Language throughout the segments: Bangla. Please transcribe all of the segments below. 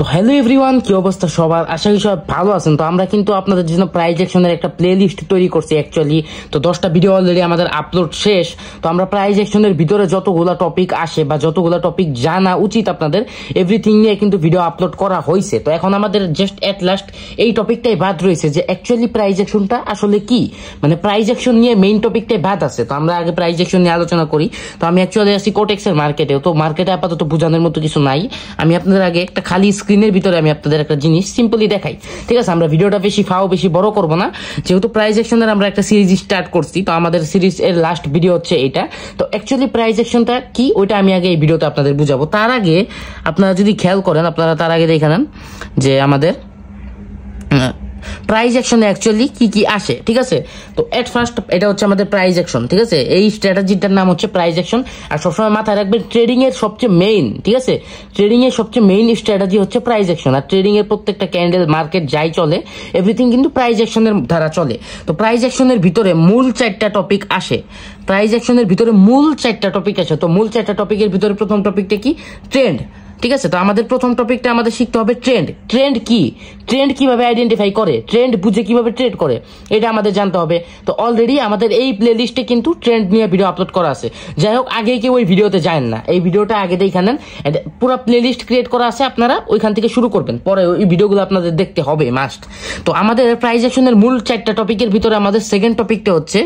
তো হ্যালো এভরিওয়ান, কি অবস্থা সবার? আশা করি সবাই ভালো আছেন। তো আমরা কিন্তু আপনাদের জন্য প্রাইজ অ্যাকশনের একটা প্লে লিস্ট তৈরি করছি অ্যাকচুয়ালি। তো 10টা ভিডিও অলরেডি আমাদের আপলোড শেষ। তো আমরা প্রাইজ অ্যাকশনের ভিতরে যতগুলা টপিক আসে বা যতগুলা টপিক জানা উচিত আপনাদের, এভরিথিং নিয়ে কিন্তু ভিডিও আপলোড করা হয়েছে। তো এখন আমাদের জাস্ট এট লাস্ট এই টপিকটাই বাদ রয়েছে যে অ্যাকচুয়ালি প্রাইজ অ্যাকশনটা আসলে কি, মানে প্রাইজ অ্যাকশন নিয়ে মেইন টপিকটাই বাদ আছে। তো আমরা আগে প্রাইজ অ্যাকশন নিয়ে আলোচনা করি। তো আমি অ্যাকচুয়ালি আসি কোটেক্সের মার্কেটে। তো মার্কেটে আপাতত বোঝানোর মতো কিছু নাই। আমি আপনাদের আগে একটা খালি স্ক্রিনের ভিতরে আমি আপনাদের একটা জিনিস সিম্পলি দেখাই, ঠিক আছে? আমরা ভিডিওটা বেশি বড় করব না, যেহেতু প্রাইজ অ্যাকশনের আমরা একটা সিরিজ স্টার্ট করছি। তো আমাদের সিরিজ এর লাস্ট ভিডিও হচ্ছে এটা। তো অ্যাকচুয়ালি প্রাইজ অ্যাকশনটা কি ওইটা আমি আগে এই ভিডিওতে আপনাদের বুঝাবো। তার আগে আপনারা যদি খেয়াল করেন, আপনারা তার আগে দেখে নেন যে আমাদের প্রাইজ অ্যাকশনে অ্যাকচুয়ালি কি কি আসে, ঠিক আছে? তো এট ফার্স্ট এটা হচ্ছে আমাদের প্রাইজ অ্যাকশন, ঠিক আছে? এই স্ট্র্যাটেজিটার নাম হচ্ছে প্রাইজ অ্যাকশন। আর সবসময় মাথায় রাখবেন ট্রেডিং এর সবচেয়ে মেইন, ঠিক আছে, ট্রেডিং এর সবচেয়ে মেইন স্ট্র্যাটেজি হচ্ছে প্রাইজ অ্যাকশন। আর ট্রেডিং এর প্রত্যেকটা ক্যান্ডেল মার্কেট যাই চলে এভরিথিং কিন্তু প্রাইজ অ্যাকশনের দ্বারা চলে। তো প্রাইজ অ্যাকশনের ভিতরে মূল 4টা টপিক আসে। প্রাইজ অ্যাকশনের ভিতরে মূল 4টা টপিক আসে। তো মূল 4টা টপিকের ভিতরে প্রথম টপিকটা কি? ট্রেন্ড, ঠিক আছে? তো আমাদের প্রথম টপিকটা আমাদের শিখতে হবে ট্রেন্ড। ট্রেন্ড কি, ট্রেন্ড কিভাবে আইডেন্টিফাই করে, ট্রেন্ড বুঝে কিভাবে ট্রেড করে, এটা আমাদের জানতে হবে। তো অলরেডি আমাদের এই প্লে লিস্টে কিন্তু ট্রেন্ড নিয়ে ভিডিও আপলোড করা আছে। যাই হোক, আগে কেউ ওই ভিডিওতে যায় না, এই ভিডিওটা আগে দেখে নেন। পুরো প্লে লিস্ট ক্রিয়েট করা আছে, আপনারা ওইখান থেকে শুরু করবেন, পরে ওই ভিডিওগুলো আপনাদের দেখতে হবে মাস্ট। তো আমাদের প্রাইজ অ্যাকশনের মূল 4টা টপিকের ভিতরে আমাদের সেকেন্ড টপিকটা হচ্ছে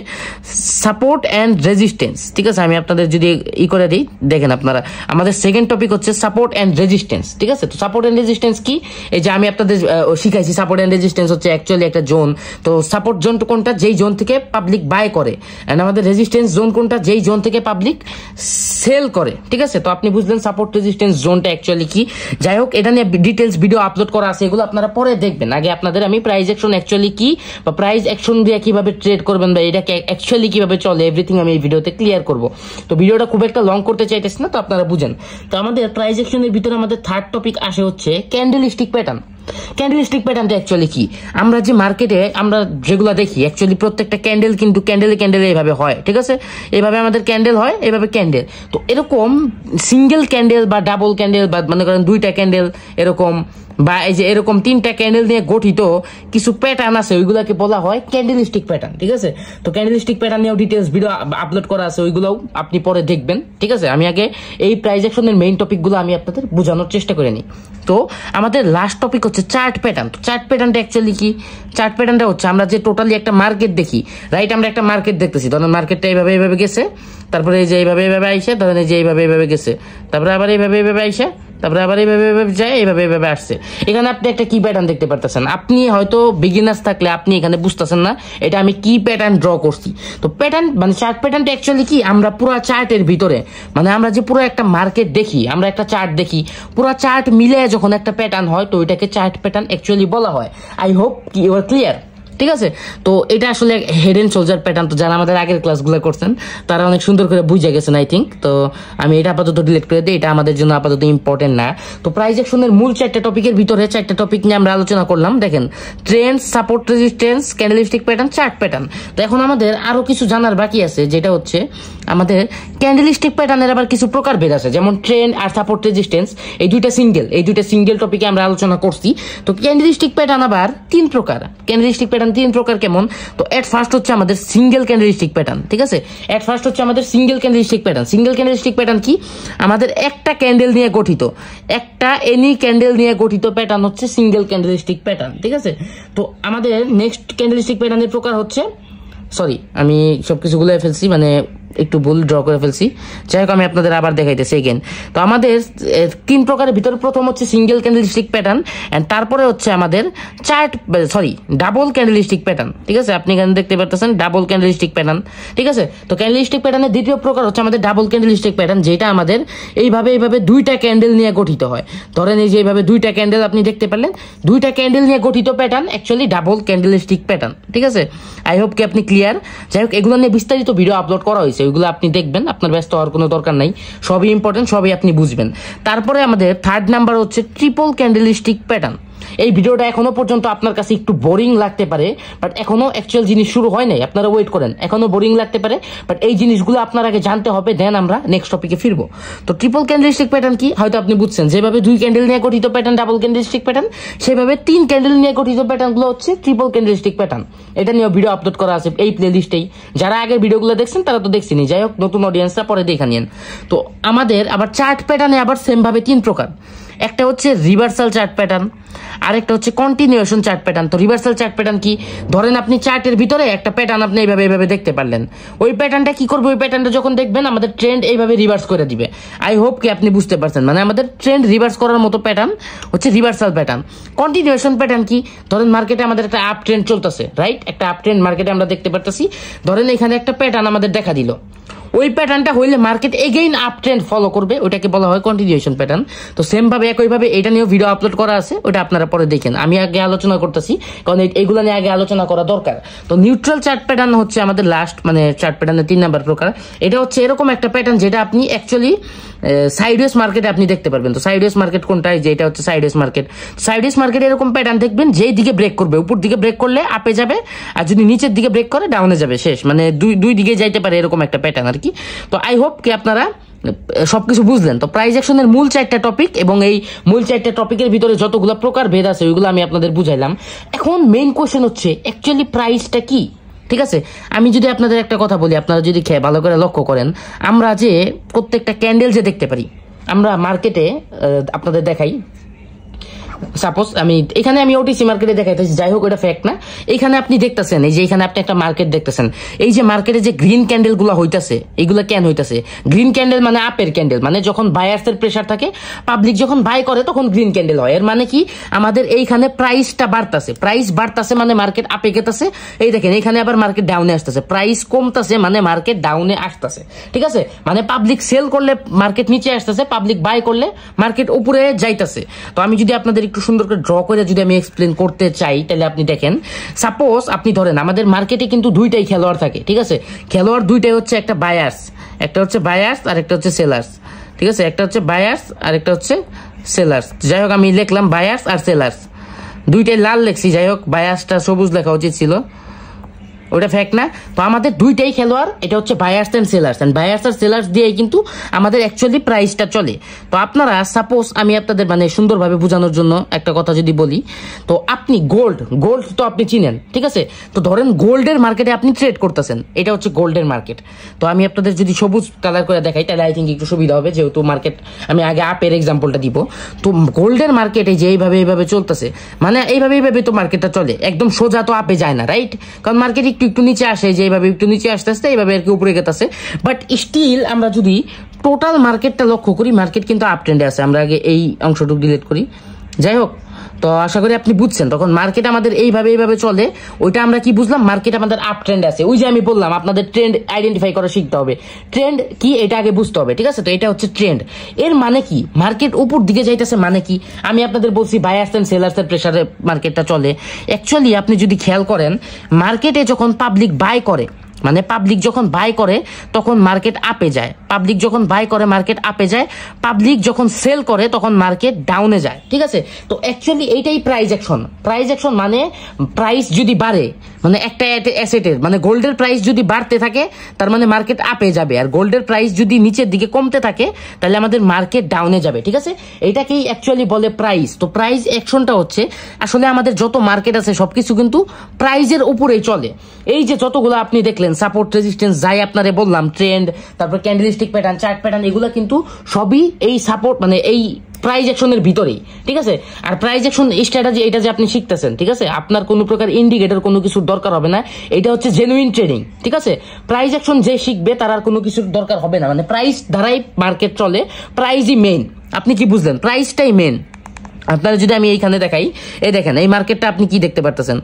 সাপোর্ট অ্যান্ড রেজিস্ট্যান্স, ঠিক আছে? আমি আপনাদের যদি করে দিই, দেখেন আপনারা, আমাদের সেকেন্ড টপিক হচ্ছে সাপোর্ট অ্যান্ড রেজিস্ট্যান্স, ঠিক আছে? তো সাপোর্ট অ্যান্ড রেজিস্ট্যান্স কি, এই যে আমি আপনাদের শিখাইছি। সাপোর্ট অ্যান্ড রেজিস্ট্যান্স হচ্ছে অ্যাকচুয়ালি একটা জোন। তো সাপোর্ট জোন কোনটা? যেই জোন থেকে পাবলিক বাই করে। এন্ড আমাদের রেজিস্ট্যান্স জোন কোনটা? যেই জোন থেকে পাবলিক সেল করে, ঠিক আছে? তো আপনি বুঝলেন সাপোর্ট রেজিস্ট্যান্স জোনটা অ্যাকচুয়ালি কি। যাই হোক, এটা নিয়ে ডিটেলস ভিডিও আপলোড করা আছে, এগুলো আপনারা পরে দেখবেন। আগে আপনাদের আমি প্রাইজ অ্যাকশন অ্যাকচুয়ালি কি বা প্রাইজ অ্যাকশন দিয়ে কিভাবে ট্রেড করবেন বা এটা অ্যাকচুয়ালি কিভাবে চলে এভরিথিং আমি এই ভিডিওতে ক্লিয়ার করব। তো ভিডিওটা খুব একটা লং করতে চাইতেছি না, তো আপনারা বুঝেন। তো আমাদের প্রাইজ অ্যাকশনের ভিতরে আমাদের থার্ড টপিক আসে হচ্ছে ক্যান্ডেলস্টিক প্যাটার্ন। ক্যান্ডেলস্টিক প্যাটার্নটা অ্যাকচুয়ালি কি? আমরা যে মার্কেটে আমরা যেগুলো দেখি অ্যাকচুয়ালি প্রত্যেকটা ক্যান্ডেল কিন্তু ক্যান্ডেলে এইভাবে হয়, ঠিক আছে? এইভাবে আমাদের ক্যান্ডেল হয়, এইভাবে ক্যান্ডেল। তো এরকম সিঙ্গেল ক্যান্ডেল বা ডাবল ক্যান্ডেল বা মনে করেন 2টা ক্যান্ডেল এরকম, বা এই যে এরকম 3টা ক্যান্ডেল নিয়ে গঠিত কিছু প্যাটার্ন আছে, ওইগুলোকে বলা হয় ক্যান্ডেলস্টিক প্যাটার্ন, ঠিক আছে? তো ক্যান্ডেলস্টিক প্যাটার্ন নিয়েও ডিটেলস ভিডিও আপলোড করা আছে, ওইগুলোও আপনি পরে দেখবেন, ঠিক আছে? আমি আগে এই প্রাইজ অ্যাকশনের মেইন টপিকগুলো আমি আপনাদের বোঝানোর চেষ্টা করে নিই। তো আমাদের লাস্ট টপিক হচ্ছে চার্ট প্যাটার্ন। তো চার্ট প্যাটার্নটা অ্যাকচুয়ালি কি? চার্ট প্যাটার্নটা হচ্ছে আমরা যে টোটালি একটা মার্কেট দেখি, রাইট? আমরা একটা মার্কেট দেখতেছি, ধরেন মার্কেটটা এইভাবে গেছে, তারপরে এই যে এইভাবে আইসে, ধরেন এই যে এইভাবে গেছে, তারপরে আবার এইভাবে আইসে, তারপরে আবার এইভাবে যায়, এইভাবে আসছে। এখানে আপনি একটা কি প্যাটার্ন দেখতে পারতেছেন। আপনি হয়তো বিগিনার্স থাকলে আপনি এখানে বুঝতেছেন না এটা আমি কি প্যাটার্ন ড্র করছি। তো প্যাটার্ন মানে চার্ট প্যাটার্নটা অ্যাকচুয়ালি কি, আমরা পুরো চার্টের ভিতরে, মানে আমরা যে পুরো একটা মার্কেট দেখি, আমরা একটা চার্ট দেখি, পুরো চার্ট মিলে যখন একটা প্যাটার্ন হয়, তো ওইটাকে চার্ট প্যাটার্ন অ্যাকচুয়ালি বলা হয়। I hope you are clear, ঠিক আছে? তো এটা আসলে হেড এন্ড শোল্ডার প্যাটার্ন। তো যারা আমাদের আগের ক্লাসগুলো করছেন তারা অনেক সুন্দর করে বুঝে গেছেন আই থিঙ্ক। তো আমি এটা আপাতত ডিলিট করে দিই, এটা আমাদের জন্য আপাতত ইম্পর্টেন্ট না। তো প্রাইজ অ্যাকশনের মূল 4টা টপিকের ভিতরে 4টা টপিক নিয়ে আমরা আলোচনা করলাম। দেখেন, trend, support, resistance, candlestick pattern, chart pattern. তো এখন আমাদের আরো কিছু জানার বাকি আছে, যেটা হচ্ছে আমাদের ক্যান্ডেলস্টিক প্যাটার্নের আবার কিছু প্রকারভেদ আছে, যেমন ট্রেন্ড আর সাপোর্ট রেজিস্ট্যান্স, এই দুইটা সিঙ্গেল টপিকে আমরা আলোচনা করছি। তো ক্যান্ডেলস্টিক প্যাটার্ন আবার 3 প্রকার। ক্যান্ডেলস্টিক প্যাটার্ন 3 প্রকার কেমন? তো এট ফার্স্ট হচ্ছে আমাদের সিঙ্গেল ক্যান্ডেলস্টিক প্যাটার্ন, ঠিক আছে? এট ফার্স্ট হচ্ছে আমাদের single candlestick pattern. Single candlestick pattern কি? আমাদের একটা ক্যান্ডেল নিয়ে গঠিত, একটা এনি ক্যান্ডেল নিয়ে গঠিত প্যাটার্ন হচ্ছে সিঙ্গেল ক্যান্ডেলস্টিক প্যাটার্ন, ঠিক আছে? তো আমাদের নেক্সট ক্যান্ডেলস্টিক প্যাটার্নের প্রকার হচ্ছে, সরি আমি সবকিছু গুলো ফেলছি, মানে একটু ভুল ড্র করে ফেলছি। যাই হোক, আমি আপনাদের আবার দেখাইতেছি এগেন। তো আমাদের 3 প্রকারের ভিতরে প্রথম হচ্ছে সিঙ্গেল ক্যান্ডেলস্টিক প্যাটার্ন, এন্ড তারপরে হচ্ছে আমাদের ডাবল ক্যান্ডেলস্টিক প্যাটার্ন, ঠিক আছে? আপনি এখানে দেখতে পাচ্ছেন ডাবল ক্যান্ডেলস্টিক প্যাটার্ন, ঠিক আছে? তো ক্যান্ডেলস্টিক প্যাটার্নের দ্বিতীয় প্রকার হচ্ছে আমাদের ডাবল ক্যান্ডেলস্টিক প্যাটার্ন, যেটা আমাদের এইভাবে 2টা ক্যান্ডেল নিয়ে গঠিত হয়। ধরেন এই যে এইভাবে 2টা ক্যান্ডেল আপনি দেখতে পারলেন, 2টা ক্যান্ডেল নিয়ে গঠিত pattern actually double candlestick pattern, ঠিক আছে? আই হোপ কি আপনি ক্লিয়ার। যাই হোক, এগুলো নিয়ে বিস্তারিত ভিডিও আপলোড করা হয়েছে, ওইগুলো আপনি দেখবেন, আপনার ব্যস্ত হওয়ার কোনো দরকার নাই, সবই ইম্পর্টেন্ট, সবই আপনি বুঝবেন। তারপরে আমাদের থার্ড নাম্বার হচ্ছে ট্রিপল ক্যান্ডেলস্টিক প্যাটার্ন। এই ভিডিওটা এখনো পর্যন্ত আপনার কাছে একটু বোরিং লাগতে পারে, বাট এখনো অ্যাকচুয়াল জিনিস শুরু হয় নাই, আপনারা ওয়েট করেন। এখনো বোরিং লাগতে পারে, বাট এই জিনিসগুলো আপনার আগে জানতে হবে, দেন আমরা নেক্সট টপিকে ফিরবো। তো ট্রিপল ক্যান্ডেলস্টিক প্যাটার্ন কি হয়তো আপনি বুঝছেন, যেভাবে 2 ক্যান্ডেল নিয়ে গঠিত প্যাটার্ন ডাবল ক্যান্ডেলস্টিক প্যাটার্ন, সেভাবে 3 ক্যান্ডেল নিয়ে গঠিত প্যাটার্ন গুলো হচ্ছে ট্রিপল ক্যান্ডেলস্টিক প্যাটার্ন। এটা নিয়ে ভিডিও আপলোড করা আছে এই প্লেলিস্টেই, যারা আগের ভিডিওগুলো দেখছেন তারা তো দেখছেনি, যাই হোক নতুন অডিয়েন্সরা পরে দেখে নিন। তো আমাদের আবার চার্ট প্যাটার্নে আবার সেম ভাবে 3 প্রকার, একটা হচ্ছে রিভার্সাল চার্ট প্যাটার্ন, আরেকটা হচ্ছে কন্টিনিউয়েশন চার্ট প্যাটার্ন। তো রিভার্সাল চার্ট প্যাটার্ন কি, ধরেন আপনি চার্টের ভিতরে একটা প্যাটার্ন আপনি এইভাবে দেখতে পারলেন, ওই প্যাটার্নটা কি করবে, ওই প্যাটার্নটা যখন দেখবেন আমাদের ট্রেন্ড এইভাবে রিভার্স করে দিবে। আই হোপ কি আপনি বুঝতে পারছেন, মানে আমাদের ট্রেন্ড রিভার্স করার মতো প্যাটার্ন হচ্ছে রিভার্সাল প্যাটার্ন। কন্টিনিউয়েশন প্যাটার্ন কি, ধরেন মার্কেটে আমাদের একটা আপ ট্রেন্ড চলতেছে, রাইট, একটা আপ ট্রেন্ড মার্কেটে আমরা দেখতে পারতেছি, ধরেন এখানে একটা প্যাটার্ন আমাদের দেখা দিল, ওই প্যাটার্নটা হইলে market again up trend follow করবে, ওটাকে বলা হয় কন্টিনিউয়েশন প্যাটার্ন। তো সেম ভাবে একইভাবে এটা নিয়েও ভিডিও আপলোড করা আছে, ওটা আপনারা পরে দেখেন, আমি আগে আলোচনা করতেছি কারণ এইগুলো নিয়ে আগে আলোচনা করা দরকার। তো নিউট্রাল চার্ট প্যাটার্ন হচ্ছে আমাদের লাস্ট, মানে চার্ট প্যাটার্নের 3 নাম্বার প্রকার। এটা হচ্ছে এরকম একটা প্যাটার্ন যেটা আপনি অ্যাকচুয়ালি সাইডওয়েজ মার্কেটে আপনি দেখতে পারবেন। তো সাইডওয়েজ মার্কেট কোনটা, যে এটা হচ্ছে সাইডওয়েজ মার্কেট। সাইডওয়েজ মার্কেটে এরকম প্যাটার্ন দেখবেন, যেই দিকে ব্রেক করবে, উপর দিকে ব্রেক করলে আপে যাবে, আর যদি নিচের দিকে ব্রেক করে ডাউনে যাবে, শেষ, মানে দুই দিকে যাইতে পারে, এরকম একটা প্যাটার্ন আর কি। তো আই হোপ কি আপনারা সবকিছু বুঝলেন। তো প্রাইস অ্যাকশনের মূল 4টা টপিক এবং এই মূল 4টা টপিকের ভিতরে যতগুলো প্রকার ভেদ আছে ওইগুলো আমি আপনাদের বুঝাইলাম। এখন মেইন কোয়েশ্চেন হচ্ছে অ্যাকচুয়ালি প্রাইসটা কি, ঠিক আছে। আমি যদি আপনাদের একটা কথা বলি, আপনারা যদি ভালো করে লক্ষ্য করেন, আমরা যে প্রত্যেকটা ক্যান্ডেল যে দেখতে পারি, আমরা মার্কেটে আপনাদের দেখাই, সাপোজ আমি ওটিসি মার্কেটে দেখাইতেছি, যাই হোক এটা ফ্যাক্ট না। এখানে আপনি দেখতেছেন, এই যে এখানে আপনি একটা মার্কেট দেখতেছেন, এই যে মার্কেটে যে গ্রিন ক্যান্ডেল গুলো হইতাছে, এইগুলো কেন হইতাছে? গ্রিন ক্যান্ডেল মানে আপের ক্যান্ডেল, মানে যখন বায়ার্স এর প্রেসার থাকে, পাবলিক যখন বাই করে তখন গ্রিন ক্যান্ডেল হয়। এর মানে কি, আমাদের এইখানে প্রাইসটা বাড়তাছে, প্রাইস বাড়তাছে মানে মার্কেট আপে গেতাছে। এই দেখেন এখানে আবার মার্কেট ডাউনে আসতেছে, প্রাইস কমতাছে মানে মার্কেট ডাউনে আসতেছে, ঠিক আছে। মানে পাবলিক সেল করলে মার্কেট নিচে আসতেছে, পাবলিক বাই করলে মার্কেট উপরে যাইতেছে। তো আমি যদি আপনাদের একটু সুন্দর করে ড্র করে যদি আমি এক্সপ্লেন করতে চাই, তাহলে আপনি দেখেন, সাপোজ আপনি ধরেন আমাদের মার্কেটে কিন্তু 2টাই খেলোয়াড় থাকে, ঠিক আছে। খেলোয়াড় 2টাই হচ্ছে, একটা বায়ার্স, একটা হচ্ছে বায়ার্স আর একটা হচ্ছে সেলার্স, ঠিক আছে। একটা হচ্ছে বায়ার্স আর একটা হচ্ছে সেলার্স, যাই হোক আমি লিখলাম বায়ার্স আর সেলার্স, 2টাই লাল লেখছি, যাই হোক বায়ার্সটা সবুজ লেখা উচিত ছিল, ওটা ফ্যাক্ট না। তো আমাদের 2টাই খেলোয়াড়, এটা হচ্ছে buyers and sellers, and buyers আর সেলার্স দিয়েই কিন্তু আমাদের অ্যাকচুয়ালি প্রাইসটা চলে। তো আপনারা সাপোজ আমি আপনাদের মানে সুন্দরভাবে বোঝানোর জন্য একটা কথা যদি বলি, তো আপনি গোল্ড তো আপনি চিনেন, ঠিক আছে। তো ধরেন গোল্ডের মার্কেটে আপনি ট্রেড করতেছেন, এটা হচ্ছে গোল্ডের মার্কেট। তো আমি আপনাদের যদি সবুজ কালার করে দেখাই তাহলে আই থিঙ্ক একটু সুবিধা হবে, যেহেতু মার্কেট আমি আগে আপের এক্সাম্পলটা দিব। তো গোল্ডের মার্কেটে যে এইভাবে চলতেছে, মানে এইভাবে তো মার্কেটটা চলে, একদম সোজা তো আপে যায় না, রাইট, কারণ মার্কেট একটু নিচে আসে, যে এইভাবে একটু নিচে আসতে আসতে এইভাবে আর কি উপরে গেতেছে। বাট স্টিল আমরা যদি টোটাল মার্কেটটা লক্ষ্য করি, মার্কেট কিন্তু আপ ট্রেন্ডে আছে। আমরা আগে এই অংশটুকু ডিলিট করি, যাই হোক। তো আশা করি আপনি বুঝছেন, তখন মার্কেট আমাদের এইভাবে চলে, ওইটা আমরা কি বুঝলাম, মার্কেট আমাদের আপ ট্রেন্ড আছে। ওই যে আমি বললাম আপনাদের ট্রেন্ড আইডেন্টিফাই করা শিখতে হবে, ট্রেন্ড কি এটা আগে বুঝতে হবে, ঠিক আছে। তো এটা হচ্ছে ট্রেন্ড, এর মানে কি, মার্কেট উপর দিকে যাইতেছে মানে কি, আমি আপনাদের বলছি বায়ার্স এন্ড সেলার্স এর প্রেসারে মার্কেটটা চলে। অ্যাকচুয়ালি আপনি যদি খেয়াল করেন, মার্কেটে যখন পাবলিক বাই করে, মানে পাবলিক যখন বাই করে তখন মার্কেট আপে যায়, পাবলিক যখন বাই করে মার্কেট আপে যায়, পাবলিক যখন সেল করে তখন মার্কেট ডাউনে যায়, ঠিক আছে। তো অ্যাকচুয়ালি এইটাই প্রাইস অ্যাকশন। প্রাইস অ্যাকশন মানে প্রাইস যদি বাড়ে, মানে একটা অ্যাসেটের, মানে গোল্ডের প্রাইস যদি বাড়তে থাকে তার মানে মার্কেট আপে যাবে, আর গোল্ডের প্রাইস যদি নিচের দিকে কমতে থাকে তাহলে আমাদের মার্কেট ডাউনে যাবে, ঠিক আছে। এটাকেই অ্যাকচুয়ালি বলে প্রাইস। তো প্রাইস অ্যাকশনটা হচ্ছে আসলে আমাদের যত মার্কেট আছে সবকিছু কিন্তু প্রাইজের উপরেই চলে। এই যে যতগুলো আপনি দেখলেন সাপোর্ট রেজিস্ট্যান্স যাই আপনারে বললাম, ট্রেন্ড, তারপর ক্যান্ডেলস্টিক প্যাটার্ন, চার্ট প্যাটার্ন, এগুলো কিন্তু সবই এই সাপোর্ট মানে এই প্রাইস অ্যাকশনের ভিতরেই, ঠিক আছে। আর প্রাইস অ্যাকশন স্ট্র্যাটেজি এটা যে আপনি শিখতেছেন, ঠিক আছে, আপনার কোনো প্রকার ইন্ডিকেটর কোনো কিছুর দরকার হবে না, এটা হচ্ছে জেনুইন ট্রেডিং, ঠিক আছে। প্রাইস অ্যাকশন যে শিখবে তার আর কোনো কিছুর দরকার হবে না, মানে প্রাইস দ্বারাই মার্কেট চলে, প্রাইসই মেইন। আপনি কি বুঝলেন, প্রাইসটাই মেইন। আপনারা যদি আমি এইখানে দেখাই, এই দেখেন এই মার্কেটটা আপনি কি দেখতে পারতেছেন,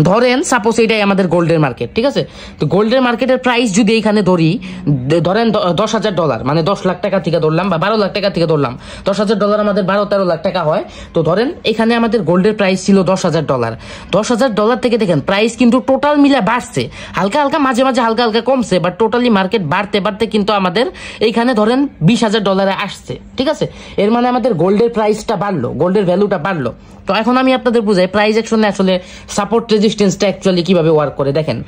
ধরেন সাপোজ এটাই আমাদের গোল্ডের মার্কেট, ঠিক আছে। তো গোল্ডের মার্কেটের প্রাইস যদি এইখানে ধরি, ধরেন $10,000, মানে 10 লাখ টাকা থেকে ধরলাম, বা 12 লাখ টাকা থেকে ধরলাম, $10,000 আমাদের 12-13 লাখ টাকা হয়। তো ধরেন এখানে আমাদের গোল্ডের প্রাইস ছিল $10,000। $10,000 থেকে দেখেন প্রাইস কিন্তু টোটাল মিলে বাড়ছে, হালকা হালকা মাঝে মাঝে হালকা হালকা কমছে, বাট টোটালি মার্কেট বাড়তে কিন্তু আমাদের এইখানে ধরেন $20,000 আসছে, ঠিক আছে। এর মানে আমাদের গোল্ডের প্রাইসটা বাড়লো, গোল্ডের ভ্যালুটা বাড়লো। তো এখন আমি আপনাদের বুঝাই প্রাইস অ্যাকশনে আসলে সাপোর্ট রেজিস্ট্যান্সটা অ্যাকচুয়ালি কিভাবে ওয়ার্ক করে। দেখেন